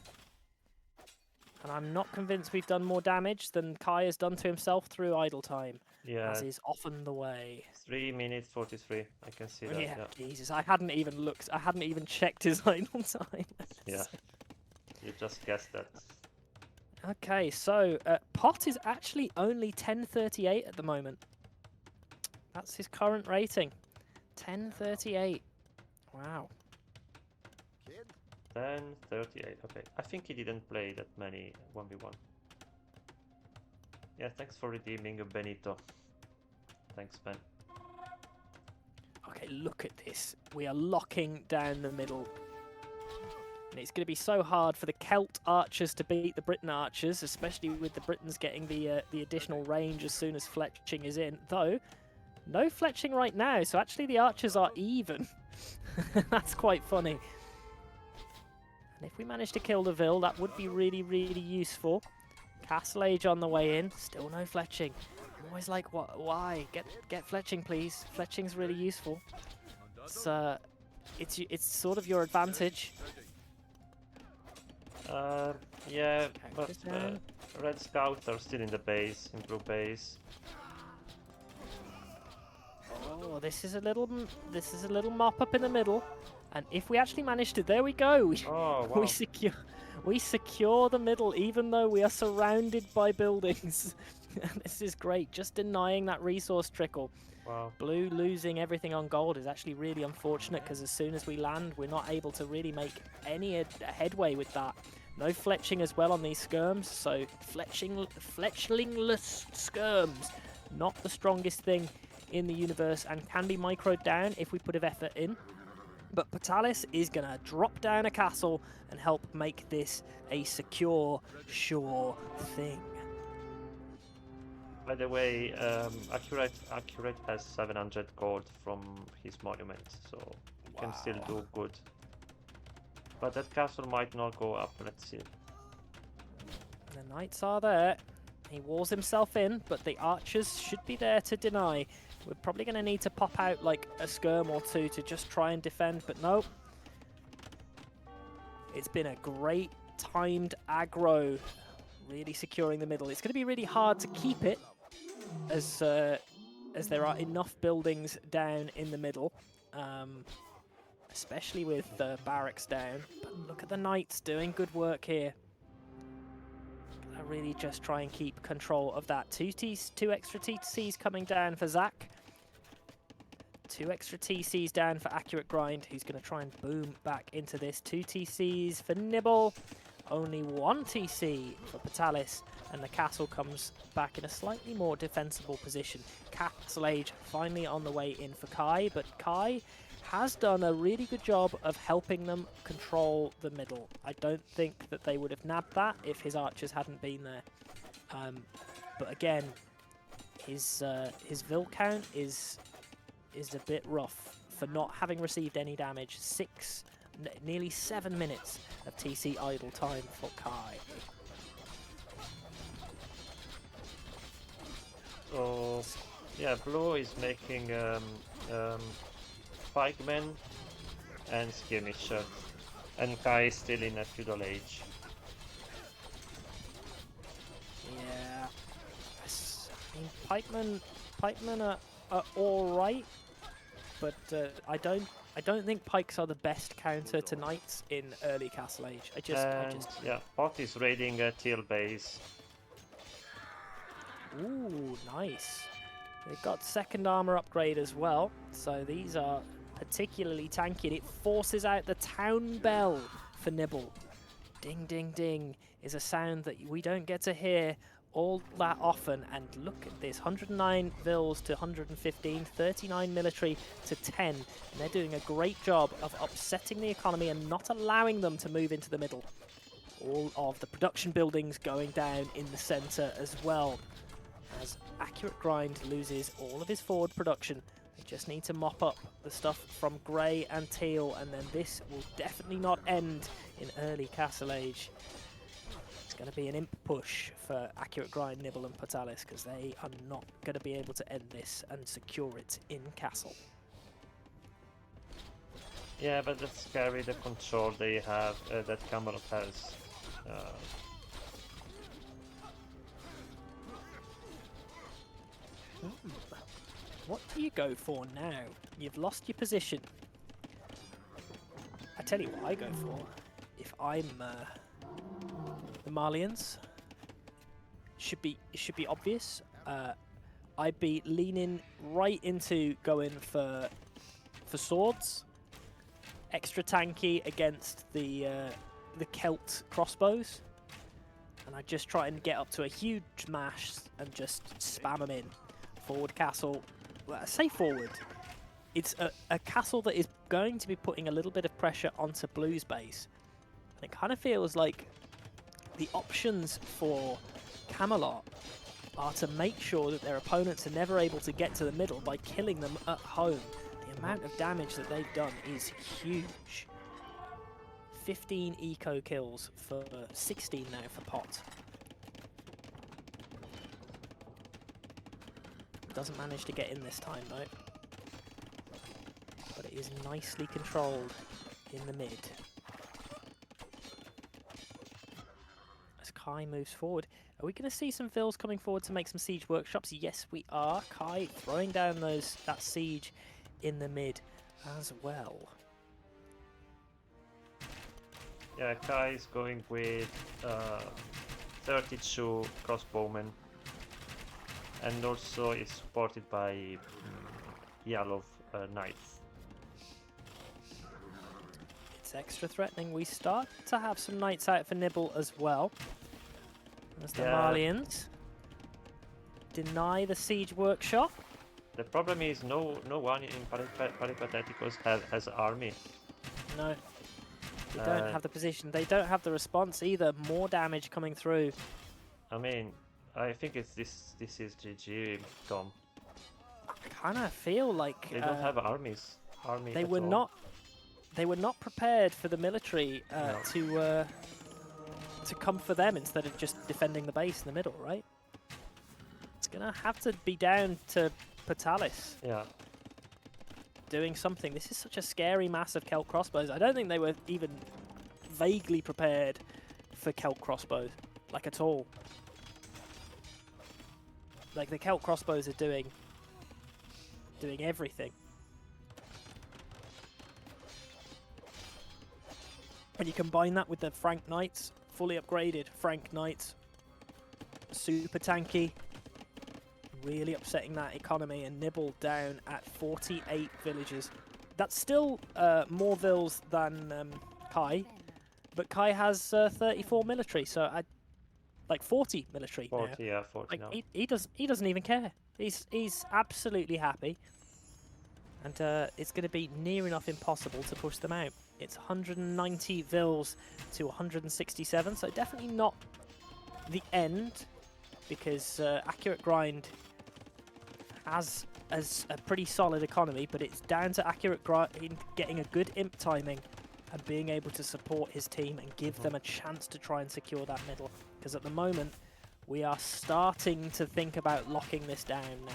And I'm not convinced we've done more damage than Kai has done to himself through idle time. Yeah. As is often the way. 3 minutes 43. I can see that. Yeah, Jesus. I hadn't even looked. I hadn't even checked his idle time. Yeah. You just guessed that. Okay, so Pot is actually only 1038 at the moment. That's his current rating. 1038. Wow. 10:38. Okay, I think he didn't play that many 1v1. Yeah, thanks for redeeming Benito. Thanks, Ben. Okay, look at this. We are locking down the middle. And it's going to be so hard for the Celt archers to beat the Briton archers, especially with the Britons getting the additional range as soon as fletching is in. Though, no fletching right now, so actually the archers are even. That's quite funny. And if we manage to kill the Vil, that would be really, really useful. Castle Age on the way in. Still no fletching. I'm always like, what? Why? Get fletching, please. Fletching's really useful. It's it's sort of your advantage. Yeah, but Characters down. red scouts are still in the base, in blue base. Oh, this is a little mop up in the middle, and if we actually manage to, there we go. Oh, We wow. secure the middle, even though we are surrounded by buildings. This is great. Just denying that resource trickle. Wow. Blue losing everything on gold is actually really unfortunate because as soon as we land, we're not able to really make any headway with that. No fletching as well on these skirms, so fletchlingless skirms, not the strongest thing in the universe and can be microed down if we put an effort in. But Patalis is going to drop down a castle and help make this a secure, sure thing. By the way, Accurate has 700 gold from his monument, so he can still do good. But that castle might not go up, let's see. The knights are there. He walls himself in, but the archers should be there to deny. We're probably going to need to pop out like a skirm or two to just try and defend, but no. It's been a great timed aggro, really securing the middle. It's going to be really hard to keep it as there are enough buildings down in the middle, especially with barracks down. But look at the knights doing good work here. I really just try and keep control of that. Two extra TCs coming down for Zach. 2 extra TCs down for Accurate Grind, who's going to try and boom back into this. 2 TCs for Nibble. Only 1 TC for Patalis. And the castle comes back in a slightly more defensible position. Castle Age finally on the way in for Kai, but Kai has done a really good job of helping them control the middle. I don't think that they would have nabbed that if his archers hadn't been there. But again, his Vil count is a bit rough for not having received any damage. Nearly 7 minutes of TC idle time for Kai. So, yeah, Blue is making pikemen and skirmisher, and Kai is still in a feudal age. Yeah, I mean, pikemen are all right, but I don't think pikes are the best counter to knights in early Castle Age. Yeah, Pot is raiding a teal base. Ooh, nice. They've got second armor upgrade as well, so these are particularly tanky. And it forces out the town bell for Nibble. Ding, ding, ding is a sound that we don't get to hear all that often. And look at this, 109 Vils to 115, 39 military to 10. And they're doing a great job of upsetting the economy and not allowing them to move into the middle. All of the production buildings going down in the center as well. As Accurate Grind loses all of his forward production. They just need to mop up the stuff from grey and teal, and then this will definitely not end in early Castle Age. It's going to be an imp push for Accurate Grind, Nibble and Patalis, because they are not going to be able to end this and secure it in Castle. Yeah, but that's scary, the control they have, that Camelot has. What do you go for now? You've lost your position. I tell you what I go for. If I'm the Malians, it should be obvious. I'd be leaning right into going for swords. Extra tanky against the Celt crossbows. And I just try and get up to a huge mash and just spam them in. Forward castle. Well, I say forward. It's a castle that is going to be putting a little bit of pressure onto Blue's base. And it kind of feels like the options for Camelot are to make sure that their opponents are never able to get to the middle by killing them at home. The amount of damage that they've done is huge. 15 eco kills for 16 now for Pot. Doesn't manage to get in this time though. but it is nicely controlled in the mid. As Kai moves forward, are we going to see some Vils coming forward to make some siege workshops? Yes, we are. Kai throwing down that siege in the mid as well. Yeah, Kai is going with 32 crossbowmen, and also is supported by yellow knights. It's extra threatening. We start to have some knights out for Nibble as well. As the Malians deny the siege workshop. The problem is no one in Peripatetikos has army. No, they don't have the position. They don't have the response either. More damage coming through. I mean, I think this is GG, Tom. I kind of feel like they don't have army. They were not. They were not prepared for the military No. to come for them instead of just defending the base in the middle, right? It's gonna have to be down to Patalis. Yeah. Doing something. This is such a scary mass of Celt crossbows. I don't think they were even vaguely prepared for Celt crossbows, like at all. Like the Celt crossbows are doing everything. And you combine that with the Frank Knights, fully upgraded Frank Knights, super tanky, really upsetting that economy, and Nibble down at 48 villagers. That's still more vills than Kai, but Kai has 34 military, so like 40 military 40, now. yeah, 40 like now. he doesn't even care. He's absolutely happy, and it's going to be near enough impossible to push them out. It's 190 vils to 167, so definitely not the end, because Accurate Grind has a pretty solid economy, but it's down to Accurate Grind getting a good imp timing and being able to support his team and give them a chance to try and secure that middle. Because at the moment, we are starting to think about locking this down now.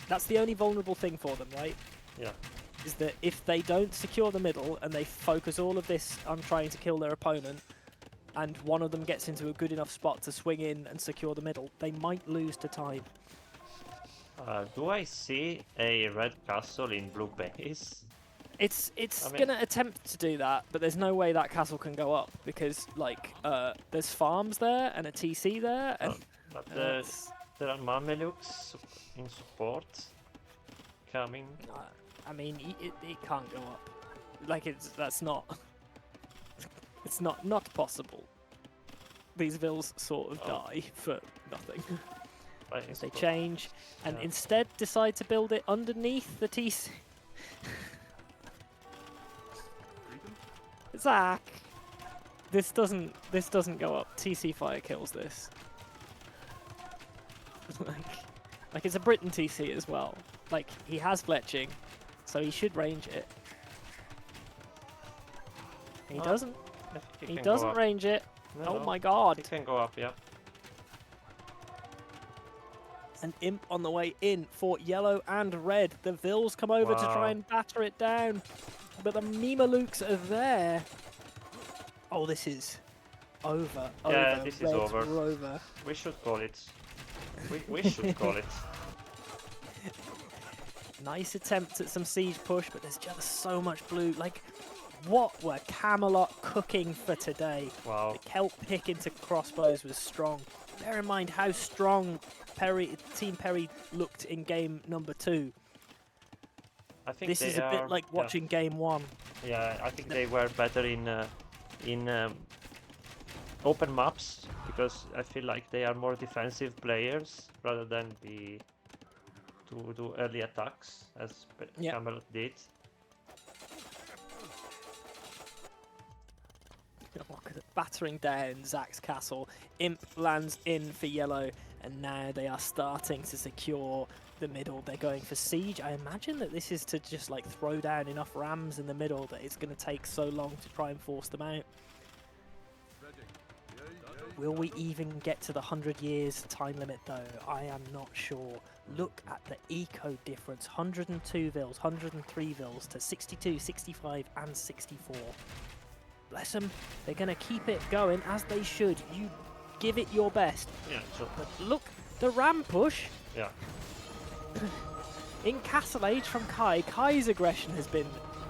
That's the only vulnerable thing for them, right? Yeah. Is that if they don't secure the middle and they focus all of this on trying to kill their opponent, and one of them gets into a good enough spot to swing in and secure the middle, they might lose to time. Do I see a red castle in blue base? It's gonna attempt to do that, but there's no way that castle can go up, because like there's farms there and a TC there, and but there are Mamelukes in support coming. I mean, it can't go up. Like that's not. It's not possible. These vills sort of die for nothing. As they change and instead decide to build it underneath the TC. Zach, this doesn't go up. TC fire kills this. like it's a Britain TC as well. Like he has fletching, so he should range it. He doesn't. He doesn't range it. No, oh my god! He can go up, yeah. An imp on the way in for yellow and red. The Vils come over to try and batter it down, but the Mimalukes are there. Oh, this is over. Yeah, this is over. Over. We should call it. We should call it. Nice attempt at some siege push, but there's just so much blue. Like, what were Camelot cooking for today? Wow. The Celt pick into crossbows was strong. Bear in mind how strong Team Perry looked in game number 2. I think this is a bit like watching game 1. Yeah, I think they were better in open maps, because I feel like they are more defensive players rather than to do early attacks as Camelot did. Look at it, battering down Zach's castle. Imp lands in for yellow, and now they are starting to secure the middle. They're going for siege. I imagine that this is to just like throw down enough rams in the middle that it's going to take so long to try and force them out. Will we even get to the 100 years time limit though? I am not sure. Look at the eco difference. 102 vils, 103 vils to 62, 65 and 64. Bless them. They're going to keep it going as they should. You give it your best. Yeah, sure. But look, the ram push. Yeah. In Castle Age from Kai. Kai's aggression has been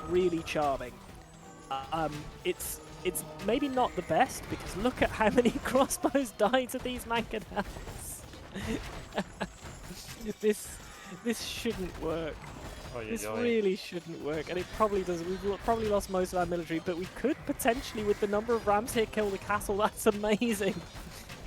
really charming. It's maybe not the best because look at how many crossbows die to these mangonels. This shouldn't work. This really shouldn't work, and it probably doesn't. We've probably lost most of our military, but we could potentially, with the number of rams here, kill the castle. That's amazing.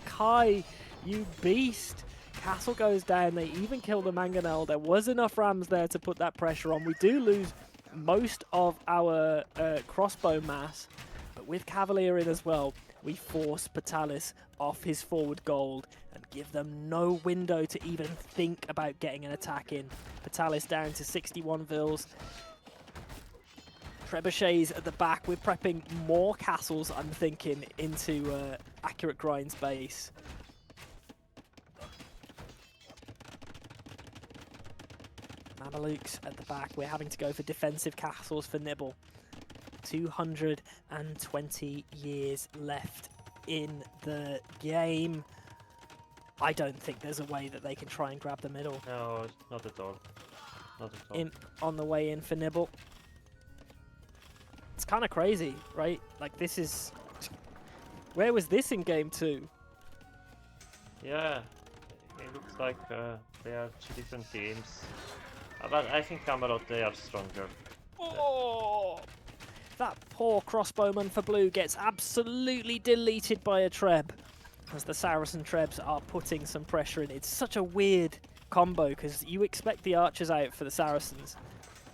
Kai, you beast. Castle goes down. They even kill the mangonel. There was enough rams there to put that pressure on. We do lose most of our crossbow mass, but with Cavalier in as well, we force Patalis off his forward gold and give them no window to even think about getting an attack in. Patalis down to 61 vils. Trebuchets at the back. We're prepping more castles, I'm thinking, into Accurate Grind's base. Mamelukes at the back. We're having to go for defensive castles for Nibble. 220 years left in the game. I don't think there's a way that they can try and grab the middle. No, not at all. Not at all. On the way in for Nibble. It's kind of crazy, right? Like, this is... Where was this in game 2? Yeah, it looks like they are two different teams. But I think Camelot, they are stronger. Oh! That poor crossbowman for blue gets absolutely deleted by a Treb as the Saracen Trebs are putting some pressure in. It's such a weird combo because you expect the archers out for the Saracens,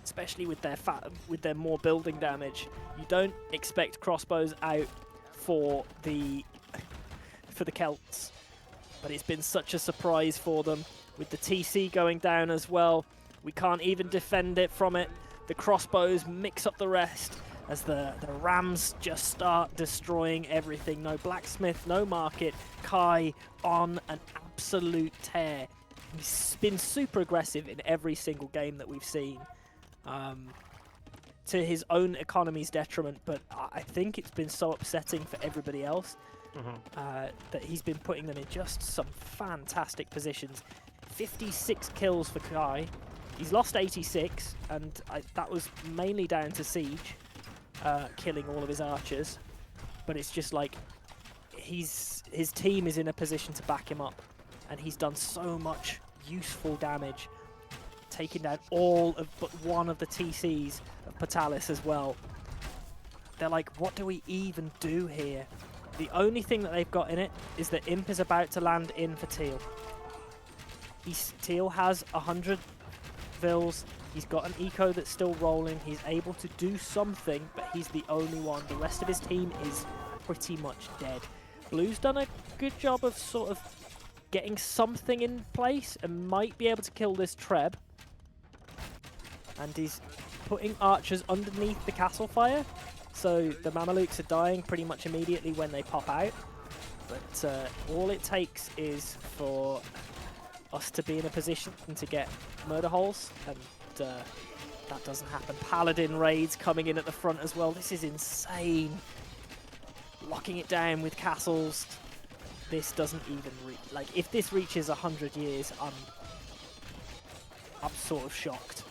especially with their more building damage. You don't expect crossbows out for the Celts, but it's been such a surprise for them with the TC going down as well. We can't even defend it from it. The crossbows mix up the rest as the rams just start destroying everything. No blacksmith, no market. Kai on an absolute tear. He's been super aggressive in every single game that we've seen, to his own economy's detriment, but I think it's been so upsetting for everybody else that he's been putting them in just some fantastic positions. 56 kills for Kai. He's lost 86, and that was mainly down to Siege killing all of his archers. But it's just like his team is in a position to back him up, and he's done so much useful damage, taking down all of but one of the TCs of Patalis as well. They're like, what do we even do here? The only thing that they've got in it is that Imp is about to land in for Teal. Teal has 100 vils. He's got an eco that's still rolling. He's able to do something, but he's the only one. The rest of his team is pretty much dead. Blue's done a good job of sort of getting something in place and might be able to kill this Treb. And he's putting archers underneath the castle fire, so the Mamelukes are dying pretty much immediately when they pop out. But all it takes is for us to be in a position to get murder holes, and that doesn't happen. Paladin raids coming in at the front as well. This is insane. Locking it down with castles. This doesn't even reach. Like, if this reaches 100 years, I'm sort of shocked.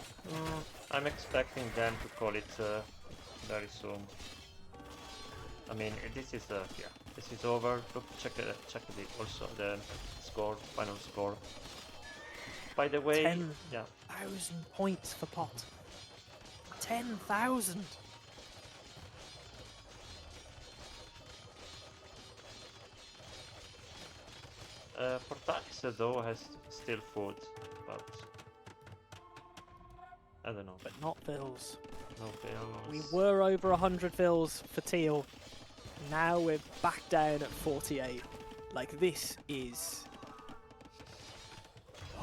I'm expecting them to call it very soon. I mean, this is yeah, this is over. Look, check also the score, final score. By the way, 10,000 points for pot. 10,000. Portalis though has still food, but I don't know. But not vils. No vils. We were over 100 vils for Teal. Now we're back down at 48. Like, this is...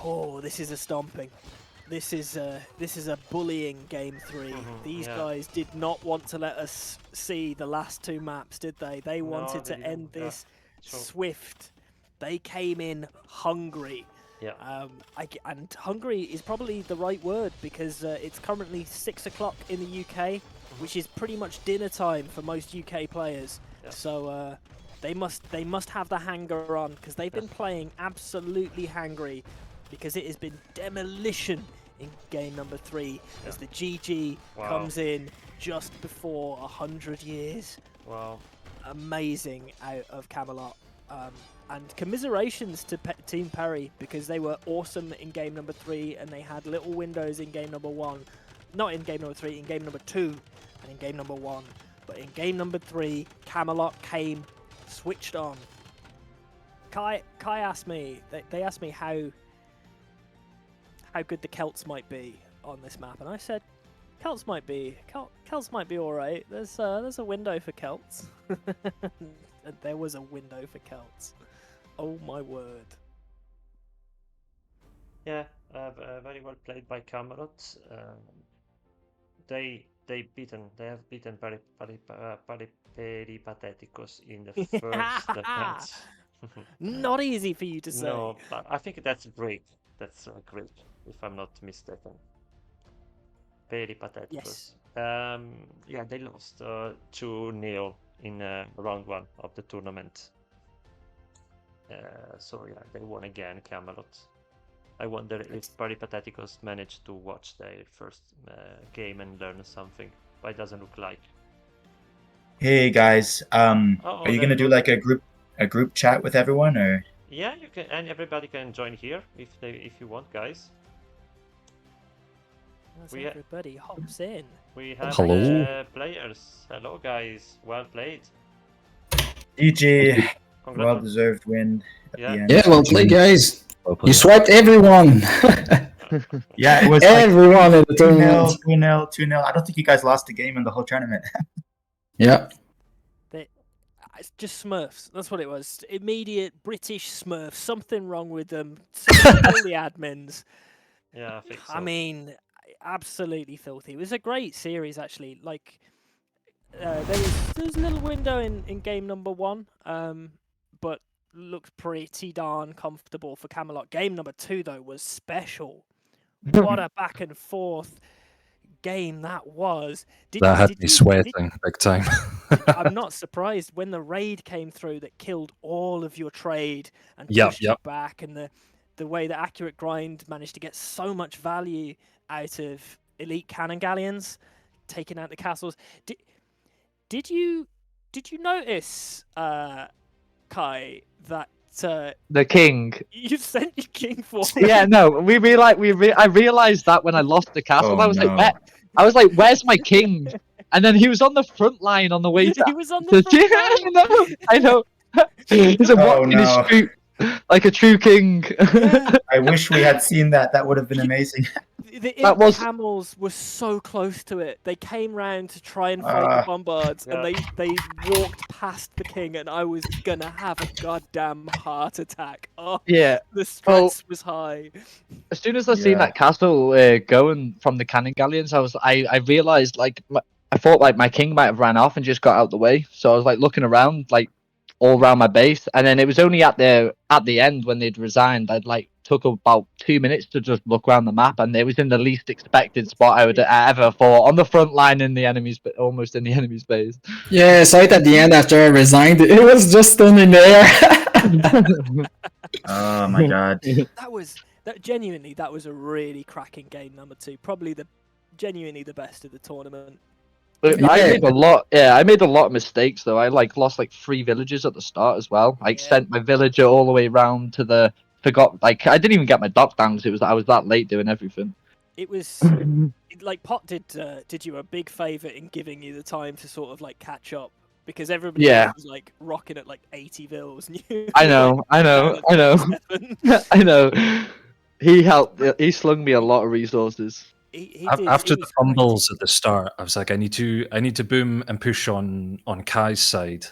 Oh, this is a stomping. This is a bullying game 3. These guys did not want to let us see the last 2 maps, did they? They wanted to end this swift. They came in hungry. Yeah. And hungry is probably the right word because it's currently 6 o'clock in the UK, which is pretty much dinner time for most UK players. Yeah. So they must have the hanger on because they've been playing absolutely hangry because it has been demolition in game number 3 as the GG comes in just before 100 years. Wow. Amazing out of Camelot. And commiserations to Team Perry because they were awesome in game number 3 and they had little windows in game number 1. Not in game number 3, in game number 2 and in game number 1. But in game number 3, Camelot came switched on. Kai asked me, they asked me how good the Celts might be on this map, and I said, Celts might be all right. There's a window for Celts. There was a window for Celts. Oh my word. Yeah, very well played by Camelot. They have beaten Peripatetikos in the first match. Not easy for you to say. No, I think that's Greek. That's Greek, if I'm not mistaken. Peripatetikos. Yes. Yeah, they lost 2-0 in round 1 of the tournament. So yeah, they won again, Camelot. I wonder if Peripatetikos managed to watch their first game and learn something, but it doesn't look like. Hey guys, are you gonna do like a group chat with everyone, or? Yeah, you can, and everybody can join here if you want, guys. As everybody hops in. We have players. Hello, guys. Well played. GG. Well-deserved win at the end. Yeah, well played, guys. You swiped everyone. Yeah, it was everyone in the tournament. 2-0. I don't think you guys lost a game in the whole tournament. Yeah. It's just Smurfs. That's what it was. Immediate British Smurfs. Something wrong with them. All the admins. Yeah, I think so. I mean, absolutely filthy. It was a great series, actually. Like, there was a little window in game number 1, but looked pretty darn comfortable for Camelot. Game number 2, though, was special. What a back and forth game that was. That had me sweating big time. I'm not surprised when the raid came through that killed all of your trade and pushed you back, and the way that Accurate Grind managed to get so much value out of elite cannon galleons, taking out the castles. Did you notice, Kai, that the king? You sent your king for? Yeah, no, I realized that when I lost the castle. I was like, where's my king? And then he was on the front line on the way down. He was on the front line. I know. He's walking his street like a true king. Yeah. I wish we had seen that. That would have been amazing. The camels were so close to it. They came round to try and fight the bombards, and they walked past the king, and I was gonna have a goddamn heart attack. Oh, yeah, the stress was high. As soon as I seen that castle going from the cannon galleons, I realized I thought like my king might have ran off and just got out the way. So I was like looking around like all around my base, and then it was only at the end when they'd resigned. I'd like took about 2 minutes to just look around the map, and it was in the least expected spot I would ever thought, on the front line in the enemy's, almost in the enemy's base. Yeah, so at the end after I resigned, it was just standing there. Oh my god! Genuinely, that was a really cracking game number 2. Probably genuinely the best of the tournament. I made a lot. Yeah, I made a lot of mistakes though. I lost 3 villages at the start as well. I sent my villager all the way around to the. I didn't even get my dock down because I was that late doing everything. It was Pot did you a big favor in giving you the time to sort of catch up, because everybody else was rocking at 80 vills. I know. I know. He helped. He slung me a lot of resources. After the fumbles at the start, I was like, I need to boom and push on Kai's side.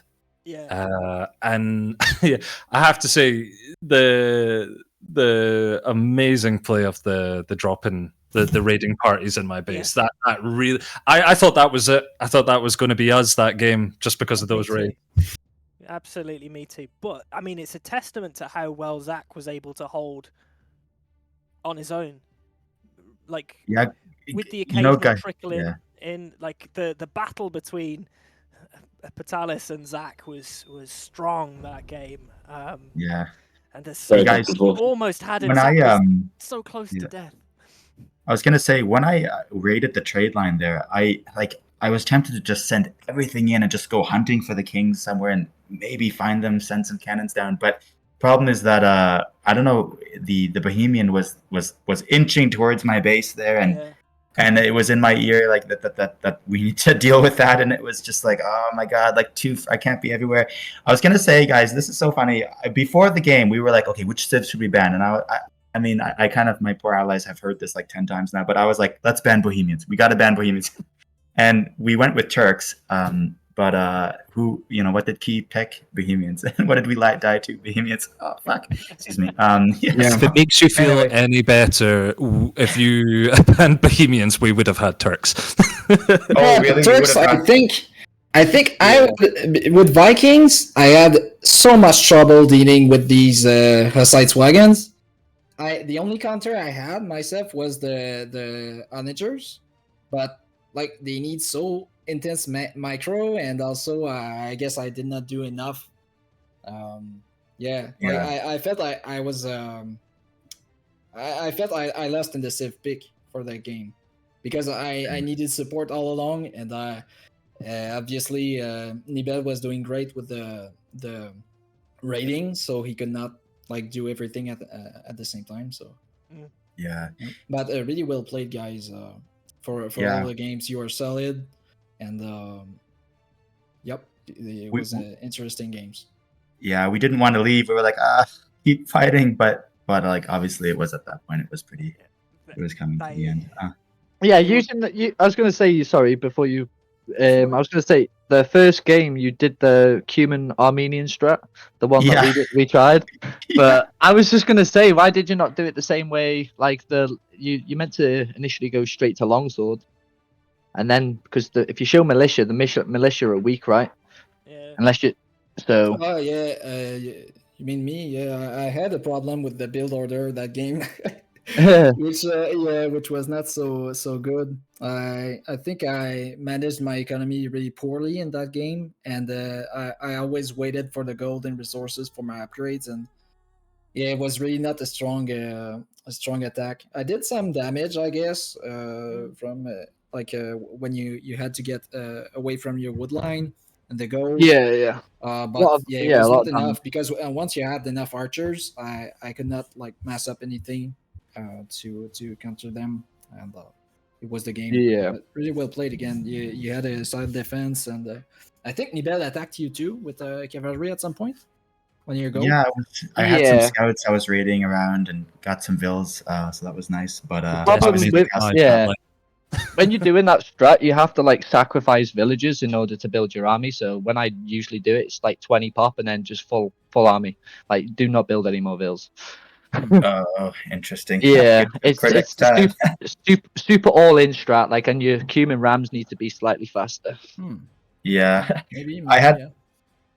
Yeah. And I have to say the amazing play of the drop in the raiding parties in my base. That really, I thought that was it. I thought that was going to be us that game just because of those raids. Absolutely, me too. But I mean, it's a testament to how well Zach was able to hold on his own. Like, Yeah, with the you know, occasional guys. trickle Yeah, in like the battle between Patalis and Zach was strong that game. yeah. And there's You Very guys, he difficult. almost had him. when Zach I was so close yeah. to death. I was gonna say when I raided the trade line there, I was tempted to just send everything in and just go hunting for the kings somewhere and maybe find them, send some cannons down. But problem is that I don't know, the Bohemian was inching towards my base there, and it was in my ear like that we need to deal with that, and it was just like, oh my god, like I can't be everywhere. I was gonna say, guys, this is so funny. Before the game, we were like, okay, which civs should we ban? And I mean, I kind of, my poor allies have heard this like 10 times now, but I was like, let's ban Bohemians. We got to ban Bohemians. And we went with Turks. But who, what did Key pick? Bohemians. And what did we die to? Bohemians. Oh, fuck. Excuse me. If it makes you feel any better, if you banned Bohemians, we would have had Turks. Oh, really? Turks, I think with Vikings, I had so much trouble dealing with these Hussite wagons. The only counter I had myself was the onagers, but like they need so intense micro, and also I guess I did not do enough. I felt like I was I felt I lost in the civ pick for that game because I needed support all along, and obviously Nibel was doing great with the raiding, so he could not like do everything at the same time. So yeah, but really well played, guys. For all the games, you are solid, and yep, it was interesting games. Yeah, we didn't want to leave. We were like, keep fighting, but like obviously it was at that point. It was pretty. It was coming to the end. Yeah, using the. I was going to say, sorry, before you. I was going to say the first game you did the Cuman Armenian strat, the one that we tried. But I was just going to say, why did you not do it the same way? Like you meant to initially go straight to longsword, and then because if you show militia, the militia are weak, right? Yeah. Unless you. So. Oh yeah, you mean me? Yeah, I had a problem with the build order that game. which was not so good. I think I managed my economy really poorly in that game, and I always waited for the gold and resources for my upgrades, and it was really not a strong attack. I did some damage, I guess, from when you had to get away from your wood line and the gold. Yeah. But it was not enough because once you had enough archers, I could not like mass up anything to counter them, and it was the game. Yeah, but really well played again. You had a side defense, and I think Nibel attacked you too with cavalry at some point on your goal. Yeah, I had some scouts I was raiding around and got some vills, so that was nice. But when you're doing that strat, you have to like sacrifice villages in order to build your army. So when I usually do it, it's like 20 pop and then just full army. Like, do not build any more vills. Oh, interesting. Yeah, it's super all-in strat. Like, and your Cuman rams need to be slightly faster. Yeah, maybe I had. Yeah.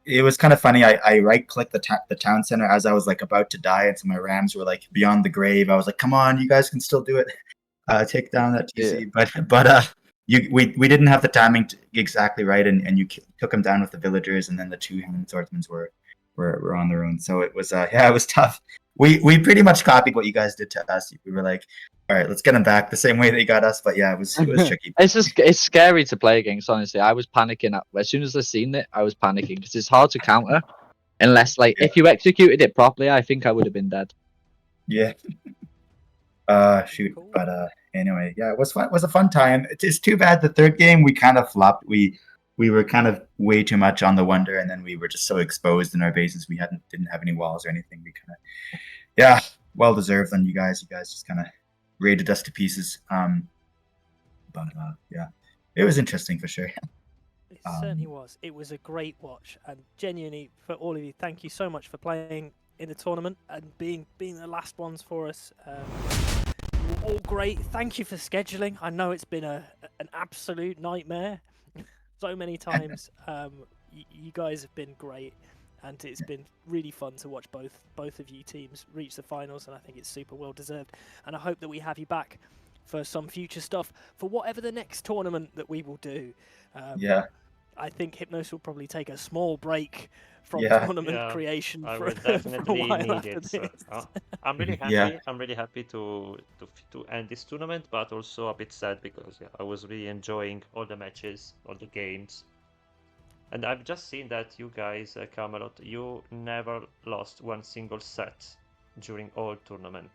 It was kind of funny. I right-clicked the town center as I was like about to die, and so my rams were like beyond the grave. I was like, "Come on, you guys can still do it. Take down that TC." Yeah. But we didn't have the timing exactly right, and you took them down with the villagers, and then the two hand swordsmen were on their own. So it was it was tough. We pretty much copied what you guys did to us. We were like, all right, let's get them back the same way they got us. But yeah, it was tricky. It's scary to play against. Honestly, I was panicking as soon as I seen it. I was panicking because it's hard to counter, unless if you executed it properly. I think I would have been dead. Yeah. Shoot. Cool. But anyway, yeah, it was fun. It was a fun time. It's too bad the third game we kind of flopped. We were kind of way too much on the wonder, and then we were just so exposed in our bases. We didn't have any walls or anything. We kind of, well deserved on you guys. You guys just kind of raided us to pieces. But yeah, it was interesting for sure. It certainly was. It was a great watch, and genuinely for all of you, thank you so much for playing in the tournament and being the last ones for us. You were all great. Thank you for scheduling. I know it's been an absolute nightmare so many times. You guys have been great. and it's been really fun to watch both of you teams reach the finals, and I think it's super well deserved. And I hope that we have you back for some future stuff for whatever the next tournament that we will do. Yeah. I think Hypnos will probably take a small break from Yeah. tournament Yeah, creation I for, will for a definitely while need after it. this. I'm really happy. Yeah. I'm really happy to end this tournament, but also a bit sad because I was really enjoying all the matches, all the games, and I've just seen that you guys, Camelot, you never lost one single set during all tournament.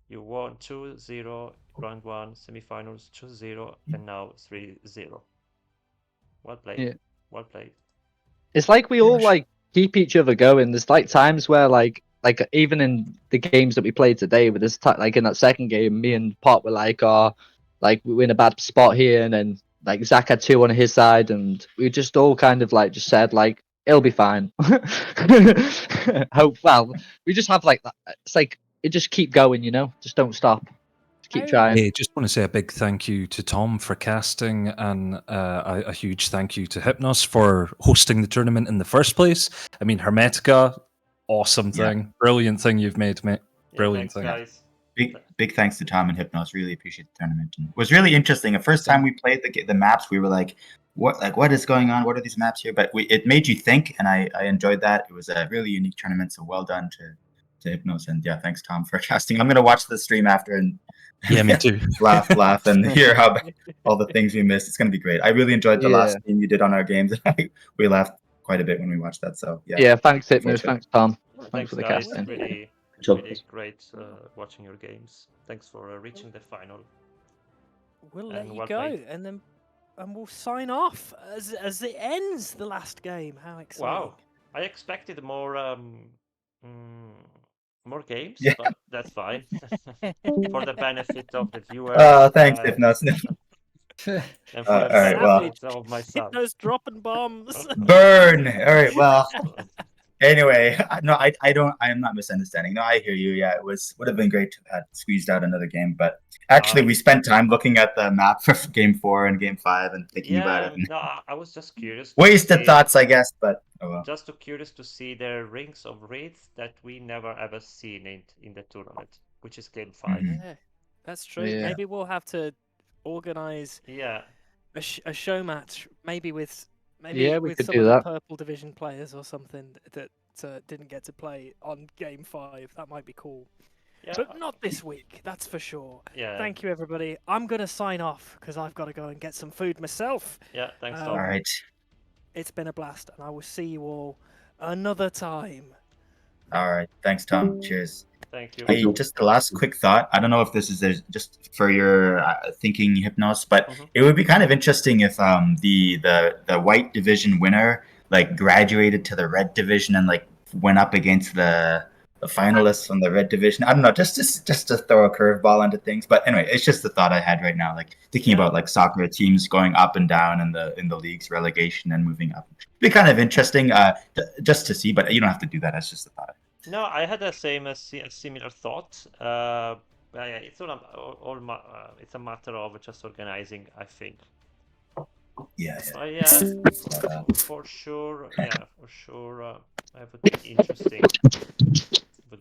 You won 2-0 round 1 semifinals, 2-0, and now 3-0. Well played. Yeah. Well played. It's like we all like keep each other going. There's like times where like even in the games that we played today, with this like in that second game, me and Pot were like, like we're in a bad spot here, and then like Zach had 2 on his side, and we just all kind of like just said like it'll be fine. Hope well, we just have like that. It's like it just keep going, you know. Just don't stop. Just keep trying. Hey, just want to say a big thank you to Tom for casting, and a huge thank you to Hypnos for hosting the tournament in the first place. I mean, Hermetica, awesome thing, brilliant thing you've made, mate. Brilliant Thanks, thing. guys. Big thanks to Tom and Hypnos. Really appreciate the tournament. And it was really interesting. The first time we played the maps, we were like, what is going on? What are these maps here? But it made you think, and I enjoyed that. It was a really unique tournament. So well done to Hypnos, and yeah, thanks Tom for casting. I'm gonna watch the stream after and Yeah, me too. laugh, and hear how all the things we missed. It's gonna be great. I really enjoyed the last stream you did on our games. We laughed quite a bit when we watched that. So yeah. Yeah, thanks Hypnos, thanks Tom. Thanks for the guys. casting. Really Sure. great watching your games. Thanks for reaching the final. We'll And let you well go, played. and we'll sign off as it ends the last game. How exciting! Wow, I expected more more games, Yeah. but that's fine. For the benefit of the viewers. Thanks, Hypnos. And for all the right, well. benefit of myself. Hypnos dropping bombs. Burn. All right, well. Anyway, no, I am not misunderstanding. No, I hear you. Yeah, it would have been great to have squeezed out another game, but actually, we spent time looking at the map for Game 4 and Game 5 and thinking about it. And No, I was just curious. wasted thoughts, I guess, but oh well. Just curious to see the rings of wraiths that we never ever seen in the tournament, which is Game 5. Yeah, that's true. Yeah. Maybe we'll have to organize Yeah. a show match, maybe with Yeah, we with could some do of that. the Purple Division players or something that didn't get to play on Game 5. That might be cool. Yeah. But not this week, that's for sure. Yeah. Thank you, everybody. I'm going to sign off because I've got to go and get some food myself. Yeah, thanks, Tom. All right. It's been a blast, and I will see you all another time. All right. Thanks, Tom. Cheers. Thank you. Hey, just the last quick thought. I don't know if this is just for your thinking, Hypnos, but it would be kind of interesting if the white division winner like graduated to the red division and like went up against the finalists from the red division. I don't know, just to throw a curveball into things. But anyway, it's just the thought I had right now, like thinking about like soccer teams going up and down in the league's relegation and moving up. It'd be kind of interesting just to see, but you don't have to do that. That's just a thought. No, I had the same a similar thought. Yeah, it's it's a matter of just organizing, I think. Yeah. For sure. Yeah, for sure. That would be interesting.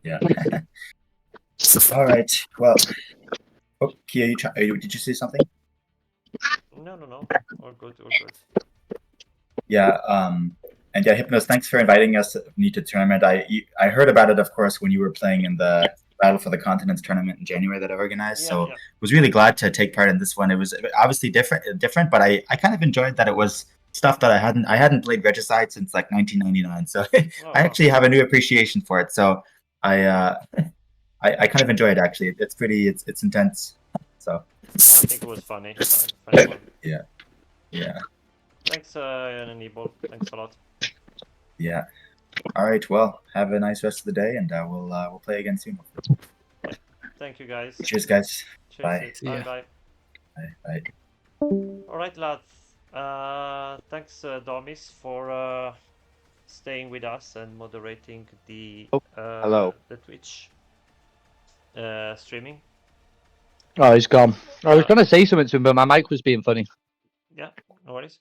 Yeah. All right. Well. Oh, Kia, did you say something? No. All good. Yeah. And yeah, Hypnos, thanks for inviting us to the tournament. I heard about it, of course, when you were playing in the Battle for the Continents tournament in January that I organized. So was really glad to take part in this one. It was obviously different, but I kind of enjoyed that it was stuff that I hadn't played Regicide since like 1999. So I actually have a new appreciation for it. So I kind of enjoyed it, actually. It's intense. So I think it was funny. Yeah. Thanks, Nibble. Thanks a lot. Yeah. All right. Well, have a nice rest of the day, and we'll play again soon. Thank you, guys. Cheers, guys. Cheers. Bye. Bye. Bye. All right, lads. Thanks, Domis, for staying with us and moderating the hello. the Twitch streaming. Oh, he's gone. I was going to say something to him, but my mic was being funny. Yeah, no worries.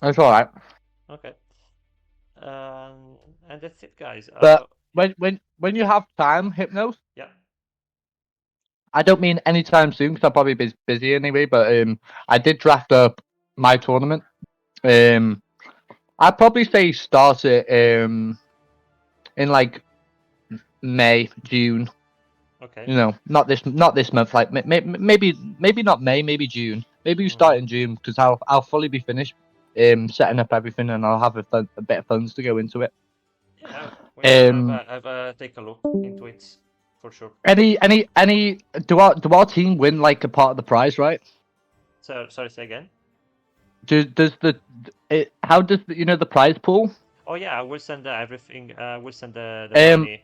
That's all right. Okay. And that's it, guys. But when you have time, Hypnos, Yeah. I don't mean anytime soon because I'll probably be busy anyway. But I did draft up my tournament. I'd probably say start it in like May, June. Okay. You know, not this month. Like maybe not May, maybe June. Maybe you start in June because I'll fully be finished setting up everything and I'll have a bit of funds to go into it. Yeah. Well, I've take a look into it for sure. Any do our team win like a part of the prize, right? So sorry, say again. How does the prize pool? Oh yeah, I will send everything. We'll send the money.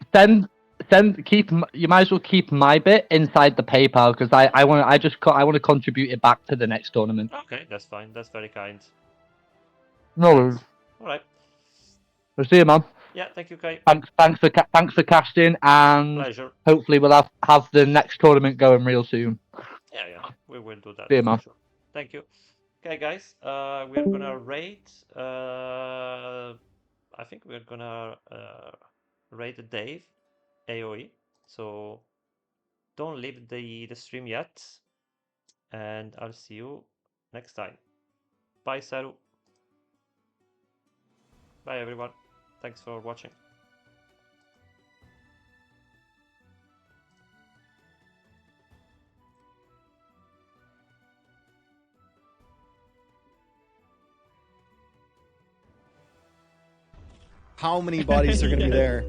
You might as well keep my bit inside the PayPal because I want to contribute it back to the next tournament. Okay, that's fine. That's very kind. No worries. All right. We'll see you, man. Yeah, thank you, Kai. Thanks for casting, and Pleasure. hopefully we'll have the next tournament going real soon. Yeah, we will do that. See you, man. For sure. Thank you. Okay, guys, we're gonna rate. I think we're gonna rate Dave AOE. So don't leave the stream yet, and I'll see you next time. Bye, Saru. Bye, everyone. Thanks for watching. How many bodies are going to be there?